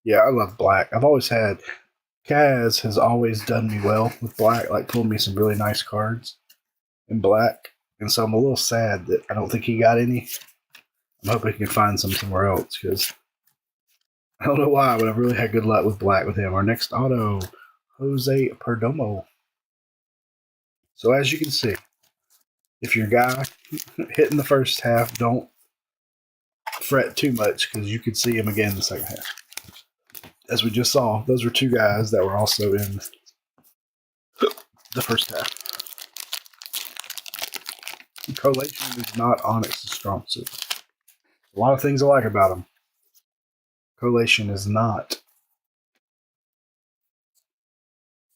Yeah, I love black. I've always had Kaz has always done me well with black, like pulled me some really nice cards in black. And so I'm a little sad that I don't think he got any. I'm hoping he can find some somewhere else because I don't know why, but I've really had good luck with black with him. Our next auto, Jose Perdomo. So as you can see, if your guy hitting the first half, don't fret too much because you could see him again in the second half. As we just saw, those were two guys that were also in the first half. Collation is not Onyx's strong suit. A lot of things I like about him. Collation is not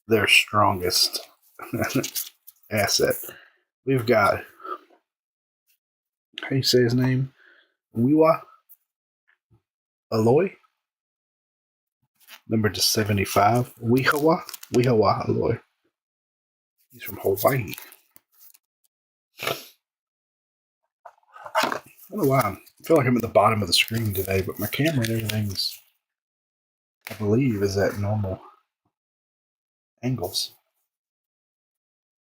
their strongest asset. We've got, how do you say his name? Wiwa Aloy, number to 75. Wihawa Aloy. He's from Hawaii. I don't know why. I feel like I'm at the bottom of the screen today, but my camera and everything's, I believe, is at normal angles.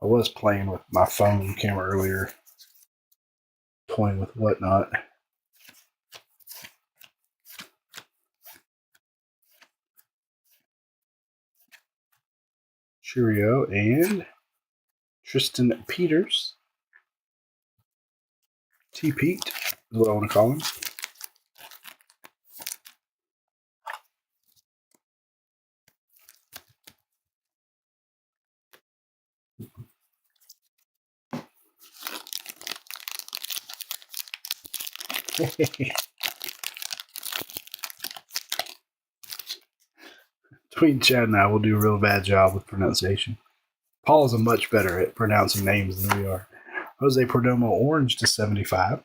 I was playing with my phone camera earlier, toying with whatnot. Cheerio and Tristan Peters. T. Pete is what I want to call him. Between Chad and I, we'll do a real bad job with pronunciation. Paul is much better at pronouncing names than we are. Jose Perdomo orange to 75.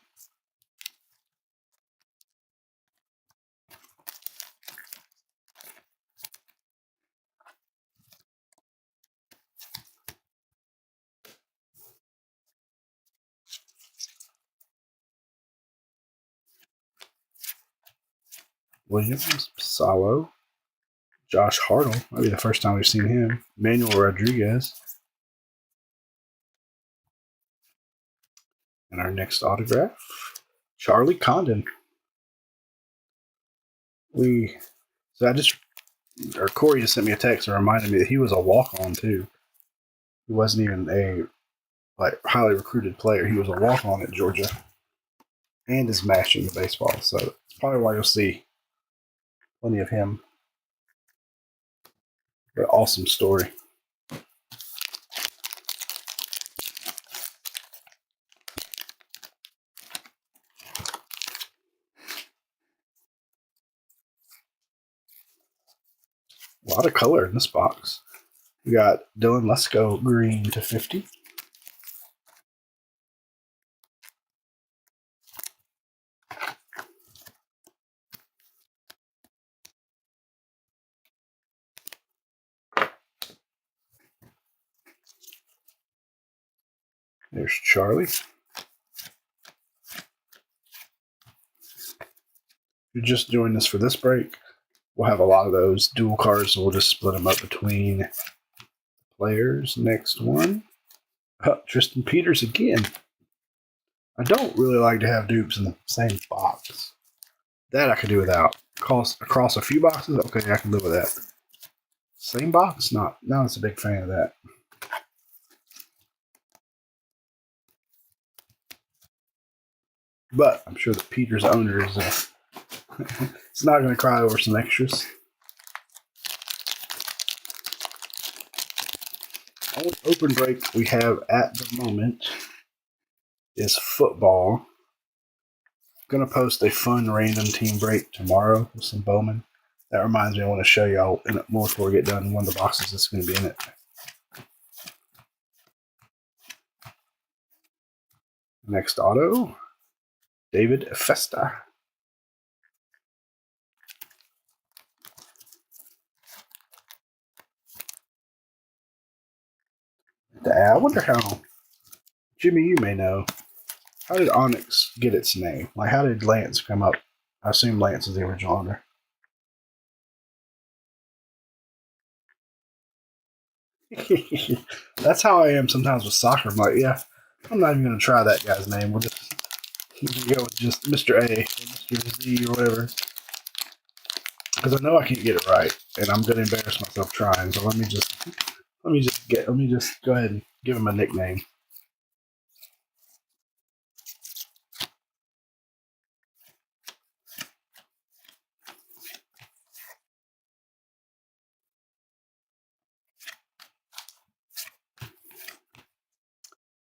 Williams, Salo, Josh Hartle. Might be the first time we've seen him. Manuel Rodriguez. And our next autograph, Charlie Condon. Corey just sent me a text and reminded me that he was a walk-on too. He wasn't even a highly recruited player. He was a walk-on at Georgia and is mashing the baseball. So that's probably why you'll see plenty of him. But awesome story. A lot of color in this box. We got Dylan Lesko green to 50. There's Charlie. If you're just doing this for this break, we'll have a lot of those dual cards, so we'll just split them up between players. Next one. Tristan Peters again. I don't really like to have dupes in the same box. That I could do without. Across a few boxes, okay, I can live with that. Same box? Not a big fan of that. But I'm sure the Peters owner is It's not going to cry over some extras. Only open break we have at the moment is football. Going to post a fun random team break tomorrow with some Bowman. That reminds me, I want to show y'all more before we get done one of the boxes that's going to be in it. Next auto, David Festa. I wonder how, Jimmy, you may know, how did Onyx get its name? Like, how did Lance come up? I assume Lance is the original owner. That's how I am sometimes with soccer. I'm like, yeah, I'm not even going to try that guy's name. We'll just go with just Mr. A or Mr. Z or whatever. Because I know I can't get it right, and I'm going to embarrass myself trying. So let me just go ahead and give him a nickname.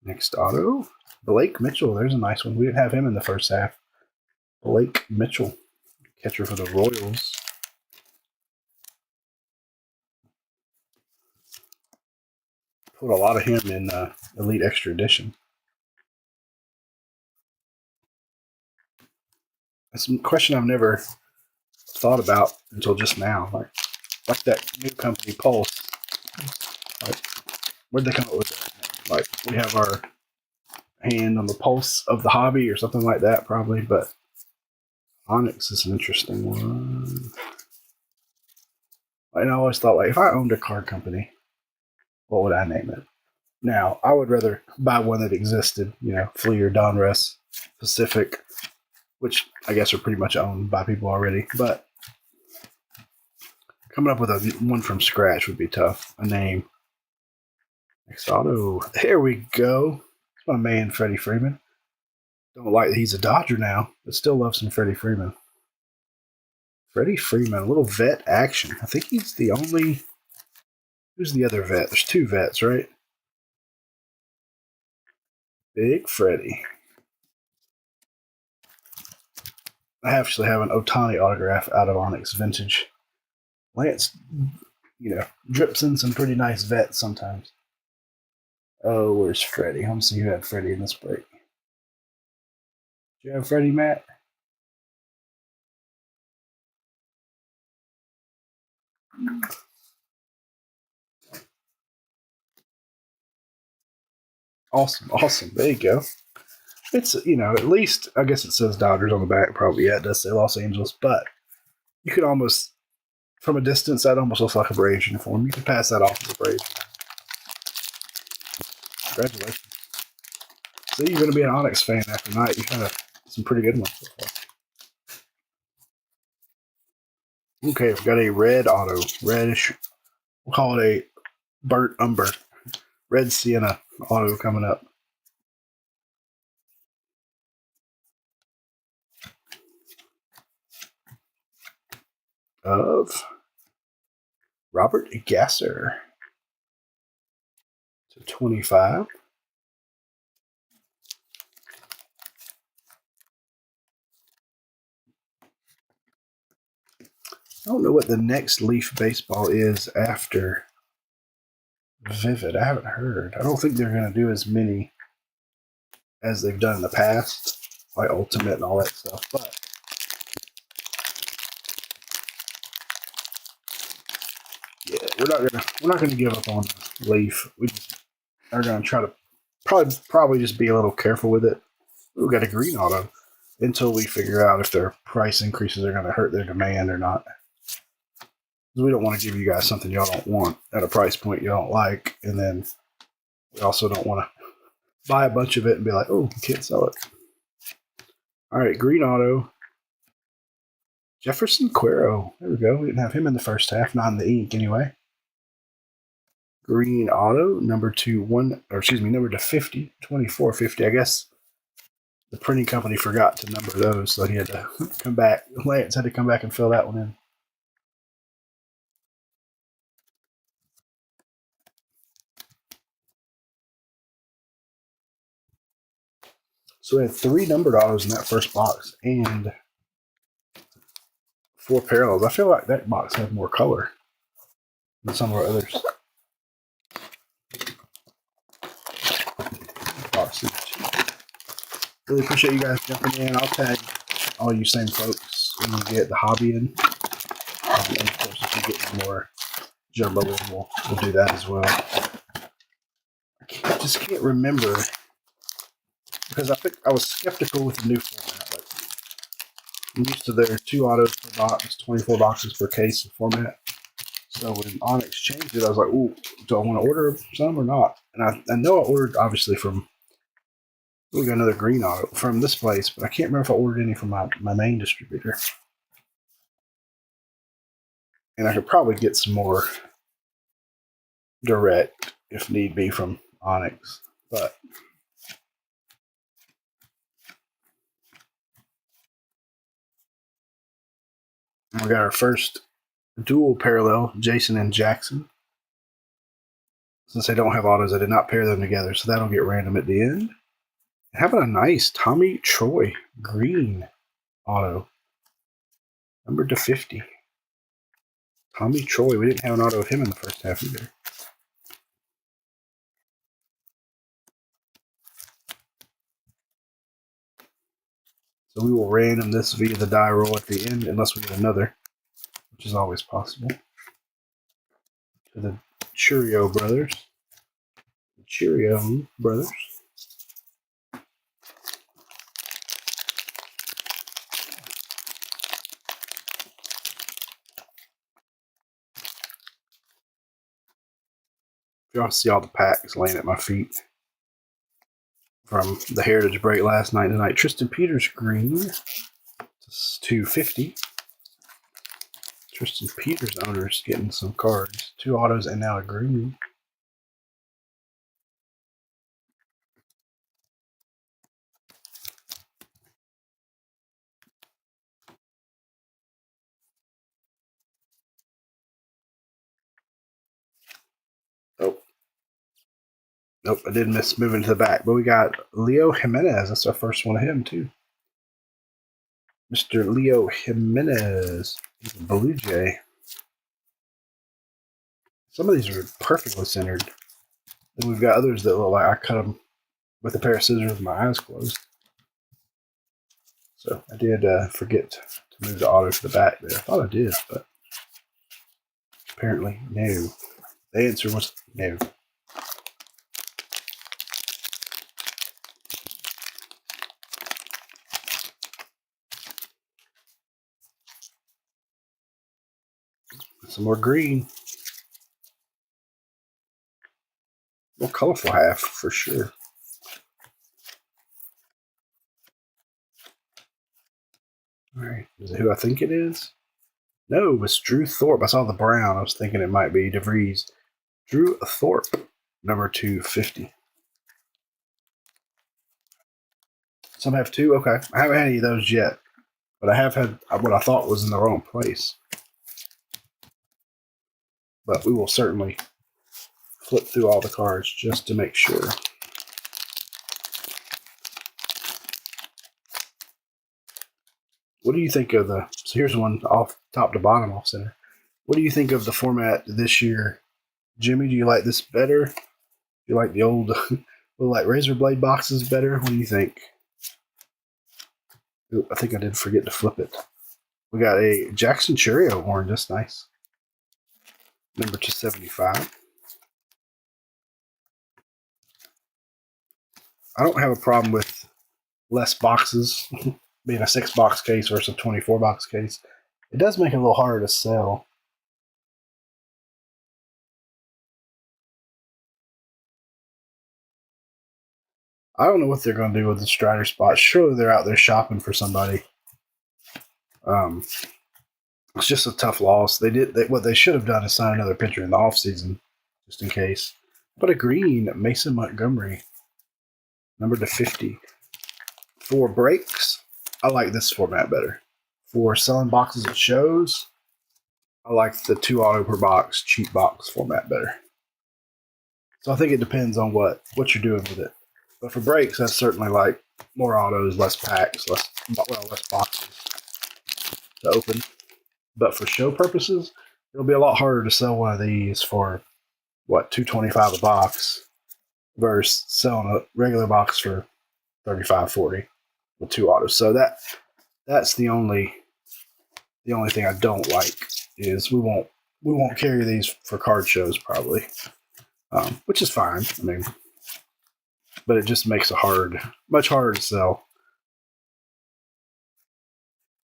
Next auto, Blake Mitchell. There's a nice one. We didn't have him in the first half. Blake Mitchell, catcher for the Royals. Put a lot of him in Elite Extra Edition. That's a question I've never thought about until just now. Like that new company, Pulse. Like, where'd they come up with that? Like, we have our hand on the pulse of the hobby or something like that, probably. But Onyx is an interesting one. And I always thought, like, if I owned a card company, what would I name it? Now, I would rather buy one that existed, Fleer, Donruss, Pacific, which I guess are pretty much owned by people already. But coming up with one from scratch would be tough. A name. Next auto. There we go. It's my man, Freddie Freeman. Don't like that he's a Dodger now, but still love some Freddie Freeman. Freddie Freeman, a little vet action. I think he's the only. Who's the other vet? There's two vets, right? Big Freddie. I actually have an Ohtani autograph out of Onyx Vintage. Lance, drips in some pretty nice vets sometimes. Oh, where's Freddie? Let me see who had Freddie in this break. Do you have Freddie, Matt? Awesome. There you go. It's, at least, I guess it says Dodgers on the back, probably. Yeah, it does say Los Angeles, but you could almost, from a distance, that almost looks like a Braves uniform. You could pass that off as a Braves. Congratulations. So you're going to be an Onyx fan after night. You've had some pretty good ones so far. Okay, we've got a red auto. Reddish. We'll call it a burnt umber. Red Sienna auto coming up. Of Robert Gasser to 25. I don't know what the next Leaf baseball is after Vivid. I haven't heard. I don't think they're going to do as many as they've done in the past, like Ultimate and all that stuff. But yeah, we're not gonna give up on Leaf. We just are going to try to probably just be a little careful with it. We've got a green auto until we figure out if their price increases are going to hurt their demand or not. We don't want to give you guys something y'all don't want at a price point you don't like, and then we also don't want to buy a bunch of it and be like, oh, we can't sell it. All right, green auto. Jefferson Cuero. There we go. We didn't have him in the first half, not in the ink anyway. Green auto, number to 50, 2450. I guess the printing company forgot to number those, so he had to come back. Lance had to come back and fill that one in. So we had 3 numbered autos in that first box and 4 parallels. I feel like that box had more color than some of our others. Boxes. Really appreciate you guys jumping in. I'll tag all you same folks when you get the hobby in. And of course, if you get more jumbo in, we'll do that as well. I just can't remember because I think I was skeptical with the new format. Like, I'm used to their 2 autos per box, 24 boxes per case format. So when Onyx changed it, I was like, "Ooh, do I want to order some or not?" And I know I ordered obviously from. We got another green auto from this place, but I can't remember if I ordered any from my main distributor. And I could probably get some more direct if need be from Onyx, but we got our first dual parallel, Jason and Jackson. Since they don't have autos, I did not pair them together, so that'll get random at the end. How about a nice Tommy Troy green auto, number to 50. Tommy Troy, we didn't have an auto of him in the first half either. So we will random this via the die roll at the end, unless we get another, which is always possible. To the Cheerio brothers. The Cheerio brothers. If y'all see all the packs laying at my feet from the Heritage break last night tonight. Tristan Peters green. It's 250. Tristan Peters owners getting some cards. 2 autos and now a green. Oh. Nope, I did miss moving to the back. But we got Leo Jimenez. That's our first one of him, too. Mr. Leo Jimenez. He's a Blue Jay. Some of these are perfectly centered. Then we've got others that look like I cut them with a pair of scissors with my eyes closed. So I did forget to move the auto to the back there. I thought I did, but apparently no. The answer was no. Some more green. More colorful half for sure. All right. Is it who I think it is? No, it's Drew Thorpe. I saw the brown. I was thinking it might be DeVries. Drew Thorpe, number 250. Some have 2. Okay. I haven't had any of those yet, but I have had what I thought was in the wrong place. But we will certainly flip through all the cards just to make sure. What do you think of the... So here's one off top to bottom, off center. What do you think of the format this year? Jimmy, do you like this better? Do you like the old like razor blade boxes better? What do you think? Ooh, I think I did forget to flip it. We got a Jackson Cheerio orange. That's nice. Number 275. I don't have a problem with less boxes, being a 6-box case versus a 24-box case. It does make it a little harder to sell. I don't know what they're going to do with the Strider spot. Surely they're out there shopping for somebody. It's just a tough loss. What they should have done is sign another pitcher in the offseason, just in case. But a green Mason Montgomery, number to 50. For breaks, I like this format better. For selling boxes at shows, I like the 2 auto per box cheap box format better. So I think it depends on what you're doing with it. But for breaks, that's certainly like more autos, less packs, less boxes to open. But for show purposes, it'll be a lot harder to sell one of these for what, $2.25 a box versus selling a regular box for $35.40 with 2 autos. So that's the only thing I don't like is we won't carry these for card shows probably, which is fine. I mean, but it just makes it much harder to sell.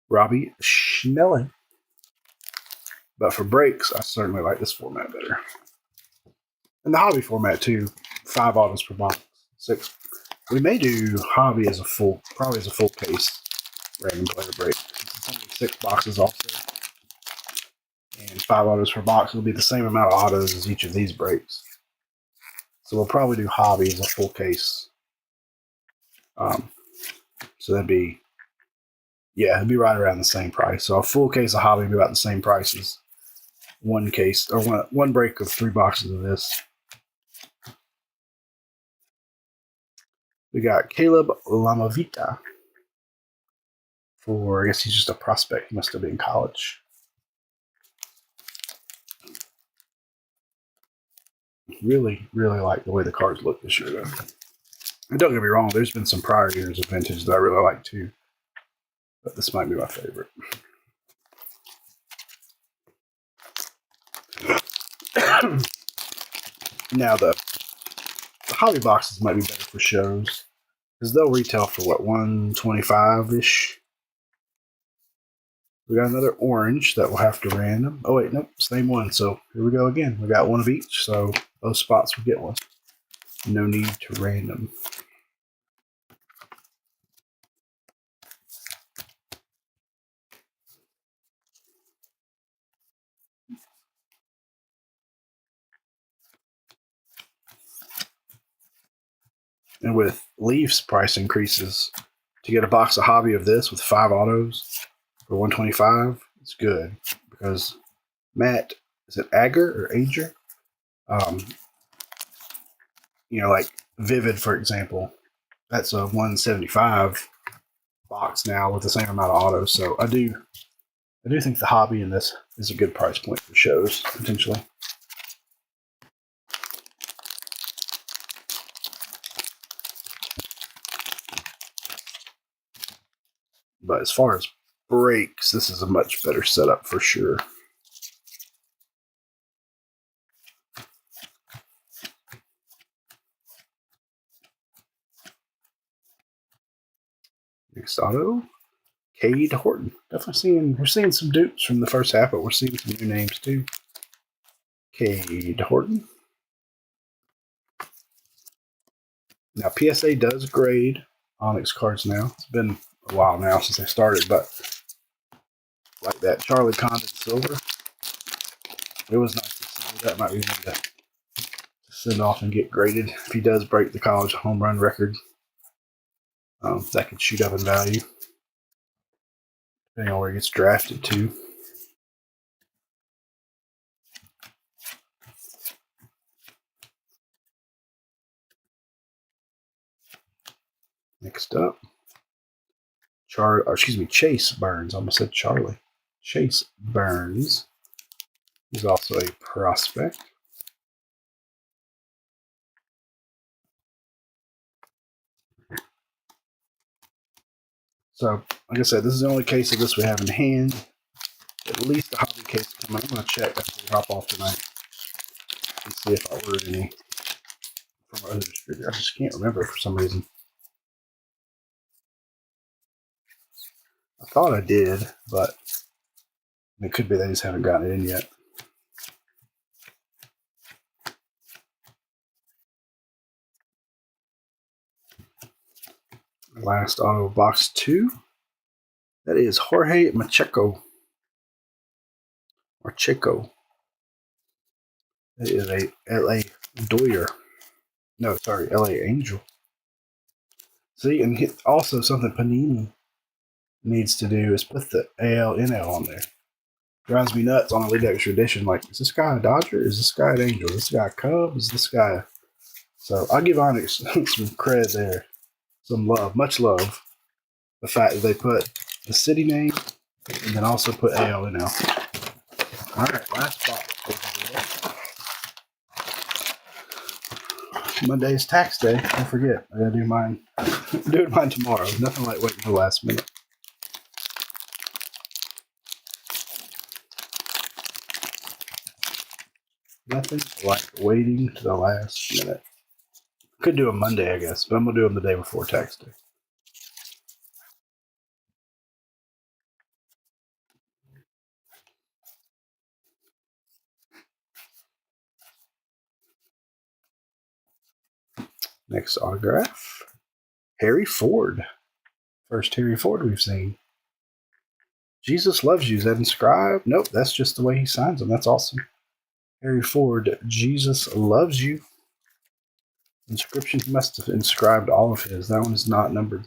Robbie Schnelling. But for breaks, I certainly like this format better. And the hobby format too, 5 autos per box, 6. We may do hobby as a full case random player break. It's only 6 boxes also, and 5 autos per box will be the same amount of autos as each of these breaks. So we'll probably do hobby as a full case. So it'd be right around the same price. So a full case of hobby would be about the same price as one case or one break of 3 boxes of this. We got Caleb Lamavita for, I guess he's just a prospect. He must have been in college. Really, really like the way the cards look this year, though. And don't get me wrong, there's been some prior years of vintage that I really like too. But this might be my favorite. Now, the hobby boxes might be better for shows because they'll retail for what, $125-ish. We got another orange that we'll have to random. Oh wait, nope, same one. So here we go again. We got one of each, so both spots will get one. No need to random. And with Leafs price increases, to get a box of hobby of this with 5 autos for $125, it's good because Matt, is it Ager or Ager? Like Vivid, for example, that's a $175 box now with the same amount of autos. So I do think the hobby in this is a good price point for shows potentially. But as far as breaks, this is a much better setup for sure. Next auto, Cade Horton. Definitely we're seeing some dupes from the first half, but we're seeing some new names too. Cade Horton. Now PSA does grade Onyx cards now. It's been a while now since they started, but like that Charlie Condon Silver, it was nice to see. That might be one to send off and get graded if he does break the college home run record. That could shoot up in value depending on where he gets drafted to. Next up, Chase Burns. I almost said Charlie. Chase Burns is also a prospect. So, like I said, this is the only case of this we have in hand. At least the hobby case coming. I'm going to check after we hop off tonight and see if I ordered any from our other distributor. I just can't remember for some reason. I thought I did, but it could be they just haven't gotten it in yet. Last auto, box 2. That is Jorge Macheco. That is a LA Doyer. No, sorry, LA Angel. See, and also something Panini needs to do is put the ALNL on there. Drives me nuts on Elite Extra Edition. Like, is this guy a Dodger? Is this guy an Angel? Is this guy a Cub? Is this guy? So I'll give Onyx some credit there, some love, much love. The fact that they put the city name and then also put ALNL. All right, last box. Monday is tax day. Don't forget, I gotta do mine. Do mine tomorrow. Nothing like waiting till the last minute. Nothing like waiting to the last minute. Could do a Monday, I guess, but I'm gonna do them the day before tax day. Next autograph, Harry Ford. First Harry Ford we've seen. Jesus loves you. Is that inscribed? Nope, that's just the way he signs them. That's awesome. Harry Ford, Jesus loves you. Inscription, he must have inscribed all of his. That one is not numbered.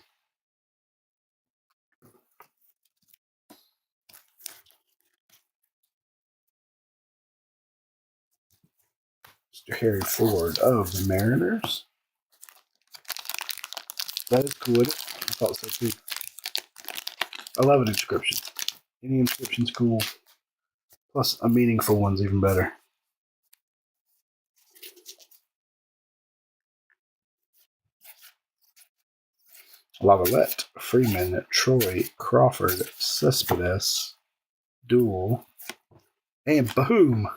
Mr. Harry Ford of the Mariners. That is cool. I thought so too. I love an inscription. Any inscription's cool. Plus, a meaningful one's even better. Lavalette, Freeman, Troy, Crawford, Cespedes, Duel, and boom!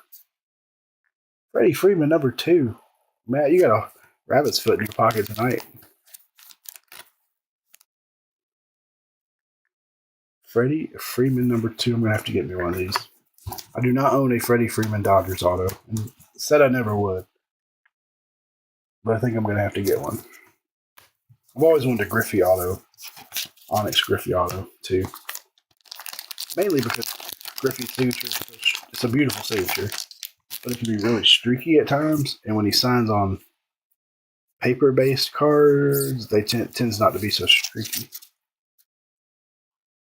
Freddie Freeman, number 2. Matt, you got a rabbit's foot in your pocket tonight. Freddie Freeman, number 2. I'm going to have to get me one of these. I do not own a Freddie Freeman Dodgers auto. And said I never would. But I think I'm going to have to get one. I've always wanted a Griffey auto. Onyx Griffey auto, too. Mainly because Griffey's signature, it's a beautiful signature. But it can be really streaky at times. And when he signs on paper-based cards, they tends not to be so streaky.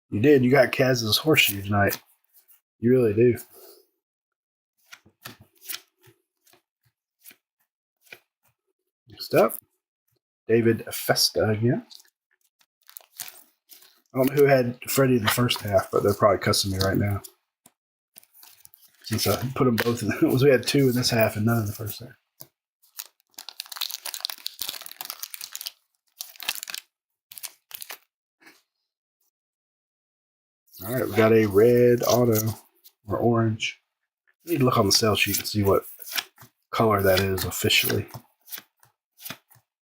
You did. You got Kaz's horseshoe tonight. You really do. Next up, David Festa again. I don't know who had Freddie in the first half, but they're probably cussing me right now. Since I put them both in. We had 2 in this half and none in the first half. All right, we got a red auto or orange. I need to look on the sales sheet and see what color that is officially.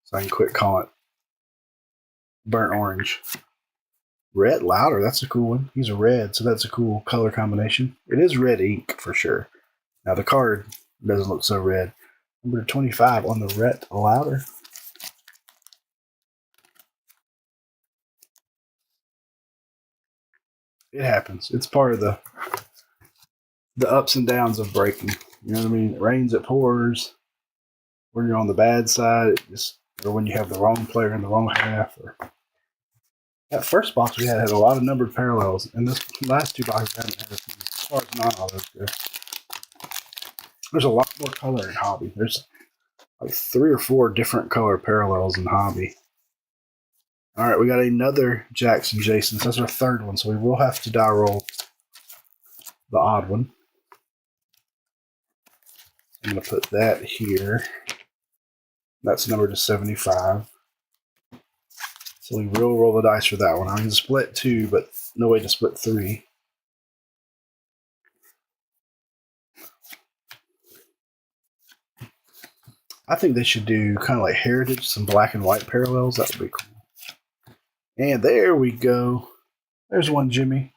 So I can quick call it burnt orange. Red Louder, that's a cool one. He's a red, so that's a cool color combination. It is red ink for sure. Now the card doesn't look so red. Number 25 on the Red Louder. It happens. It's part of the ups and downs of breaking. You know what I mean? It rains, it pours. When you're on the bad side, or when you have the wrong player in the wrong half. Or that first box we had a lot of numbered parallels, and this last 2 boxes haven't had a few. As far as non-autos go, there's a lot more color in Hobby. There's like 3 or 4 different color parallels in Hobby. All right, we got another Jackson Jason. That's our 3rd one, so we will have to die roll the odd one. I'm going to put that here. That's numbered to 75. So we will roll the dice for that one. I can split 2, but no way to split 3. I think they should do kind of like Heritage, some black and white parallels. That would be cool. And there we go. There's one, Jimmy.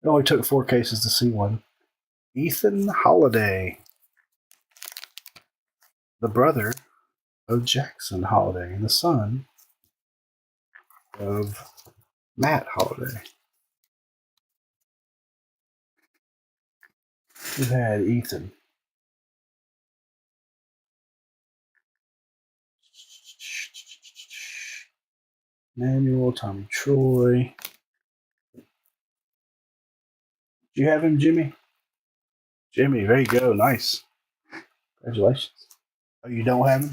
It only took 4 cases to see one. Ethan Holiday, the brother of Jackson Holiday and the son of Matt Holiday. We had Ethan. Manuel, Tommy Troy. Do you have him, Jimmy? Jimmy, there you go. Nice. Congratulations. Oh, you don't have him?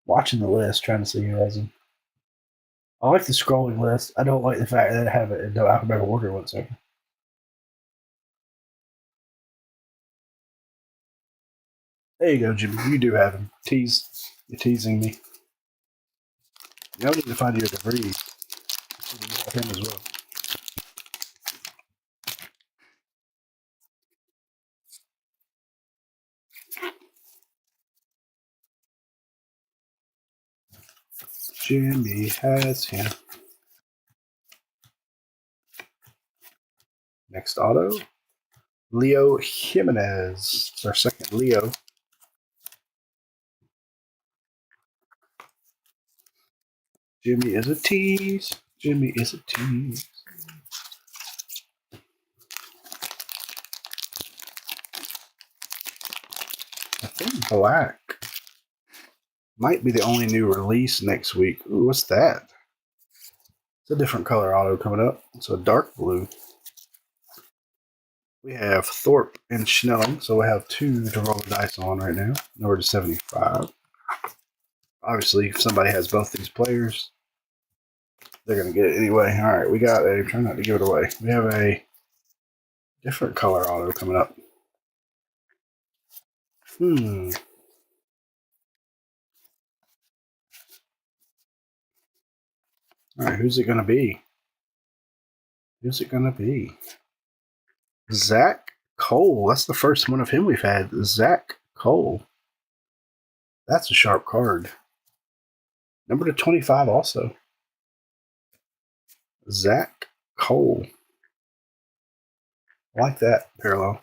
Watching the list, trying to see who has him. I like the scrolling list. I don't like the fact that I have it in no alphabetical order whatsoever. There you go, Jimmy. You do have him. You're teasing me. You need to find your debris. You have him as well. Jimmy has him. Next auto. Leo Jimenez. It's our second Leo. Jimmy is a tease. Jimmy is a tease. I think black might be the only new release next week. Ooh, what's that? It's a different color auto coming up. It's a dark blue. We have Thorpe and Schnelling, so we have two to roll the dice on right now. Number to 75. Obviously, if somebody has both these players, they're going to get it anyway. All right, we got a, try not to give it away. We have a different color auto coming up. All right, who's it going to be? Who's it going to be? Zach Cole. That's the first one of him we've had. Zach Cole. That's a sharp card. Number to 25 also. Zach Cole. I like that parallel.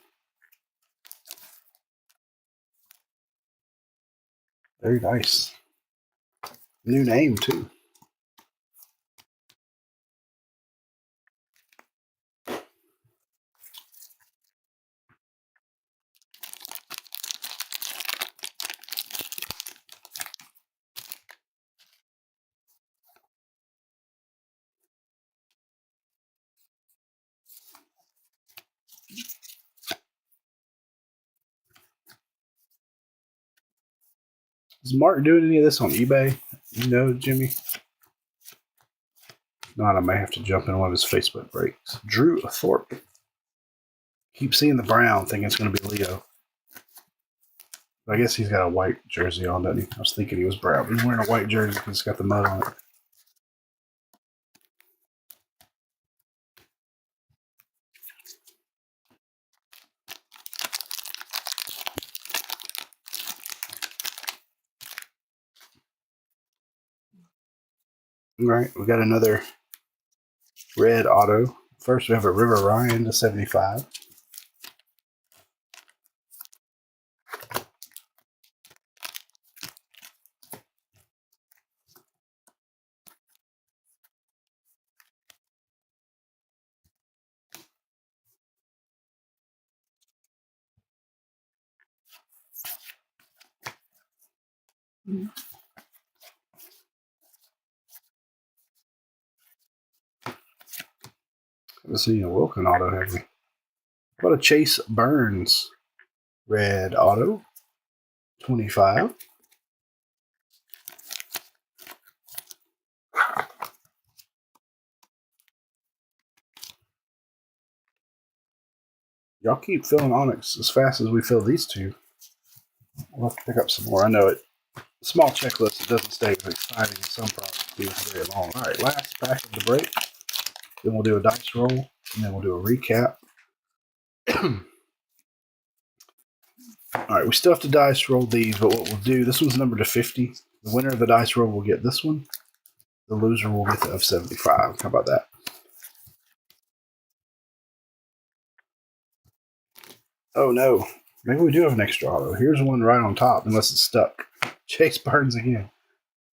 Very nice. New name, too. Is Mark doing any of this on eBay? You know, Jimmy? If not, I may have to jump in one of his Facebook breaks. Drew Thorpe. Keep seeing the brown, thinking it's going to be Leo. I guess he's got a white jersey on, doesn't he? I was thinking he was brown. He's wearing a white jersey because it's got the mud on it. All right, we got another red auto. First, we have a River Ryan to 75. Haven't seen a Wilkin auto, have we? What a Chase Burns red auto, 25. Y'all keep filling Onyx as fast as we fill these two. We'll have to pick up some more. I know it. Small checklist, it doesn't stay as exciting as some products do very long. All right, last pack of the break. Then we'll do a dice roll, and then we'll do a recap. All right, we still have to dice roll these, but what we'll do, this one's numbered to 50. The winner of the dice roll will get this one. The loser will get the F75. How about that? Oh no, maybe we do have an extra auto. Here's one right on top, unless it's stuck. Chase Burns again.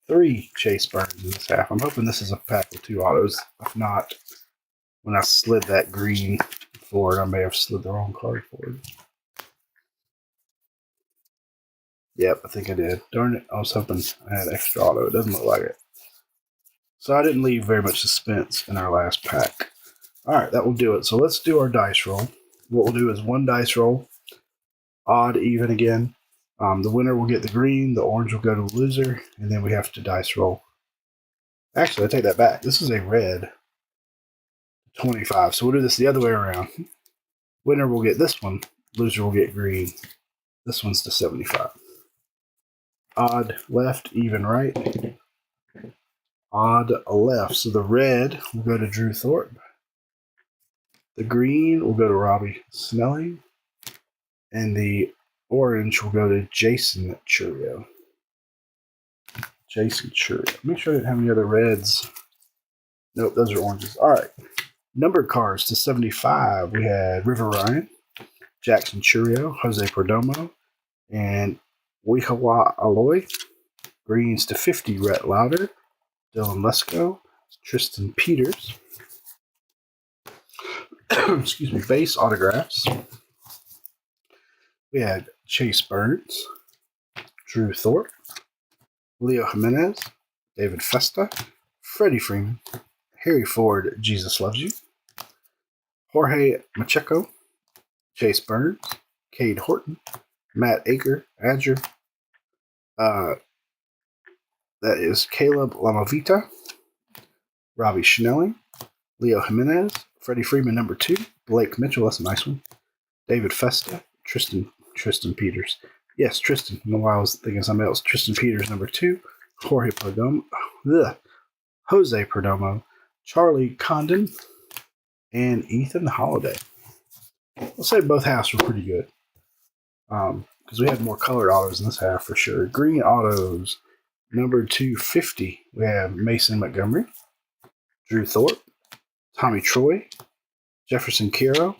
3 Chase Burns in this half. I'm hoping this is a pack with 2 autos. If not, when I slid that green forward, I may have slid the wrong card forward. Yep, I think I did. Darn it, I was hoping I had extra auto. It doesn't look like it. So I didn't leave very much suspense in our last pack. Alright, that will do it. So let's do our dice roll. What we'll do is one dice roll, odd, even again. The winner will get the green, the orange will go to the loser, and then we have to dice roll. Actually, I take that back. This is a red 25, so we'll do this the other way around. Winner will get this one, loser will get green. This one's the 75. Odd left, even right. Odd left. So the red will go to Drew Thorpe. The green will go to Robbie Snelling. And the orange will go to Jason Churio. Jason Churio. Make sure I didn't have any other reds. Nope, those are oranges. All right. Numbered cards to 75. We had River Ryan, Jackson Churio, Jose Perdomo, and Wihawa Aloy. Greens to 50. Rhett Lauder, Dylan Lesko, Tristan Peters. Excuse me. Base autographs. We had Chase Burns, Drew Thorpe, Leo Jimenez, David Festa, Freddie Freeman, Harry Ford, Jesus Loves You, Jorge Macheco, Chase Burns, Cade Horton, Matt Aker, Adger. That is Caleb Lamavita, Robbie Schnelling, Leo Jimenez, Freddie Freeman number 2, Blake Mitchell, that's a nice one, David Festa, Tristan Peters. Yes, Tristan. I don't know why I was thinking something else. Tristan Peters number 2, Jorge Perdomo, Jose Perdomo, Charlie Condon, and Ethan Holiday. I'll say both halves were pretty good. Because we had more colored autos in this half for sure. Green autos, number 250, we have Mason Montgomery, Drew Thorpe, Tommy Troy, Jefferson Kiro.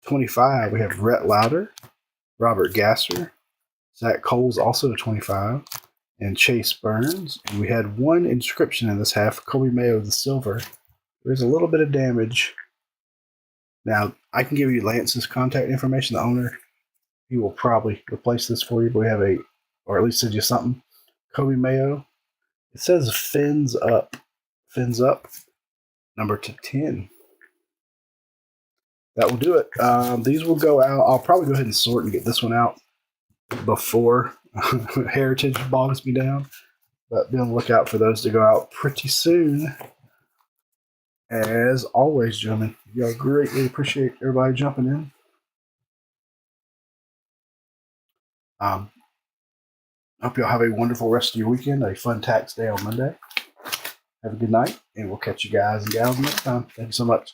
25, we have Rhett Lauder, Robert Gasser, Zach Cole's also to 25, and Chase Burns. And we had one inscription in this half, Kobe Mayo the silver. There's a little bit of damage. Now, I can give you Lance's contact information, the owner. He will probably replace this for you, but we have or at least send you something. Kobe Mayo. It says fins up, number to 10. That will do it. These will go out. I'll probably go ahead and sort and get this one out before Heritage bogs me down. But be on the lookout for those to go out pretty soon. As always, gentlemen, y'all greatly appreciate everybody jumping in. Hope y'all have a wonderful rest of your weekend, a fun tax day on Monday. Have a good night, and we'll catch you guys and gals next time. Thank you so much.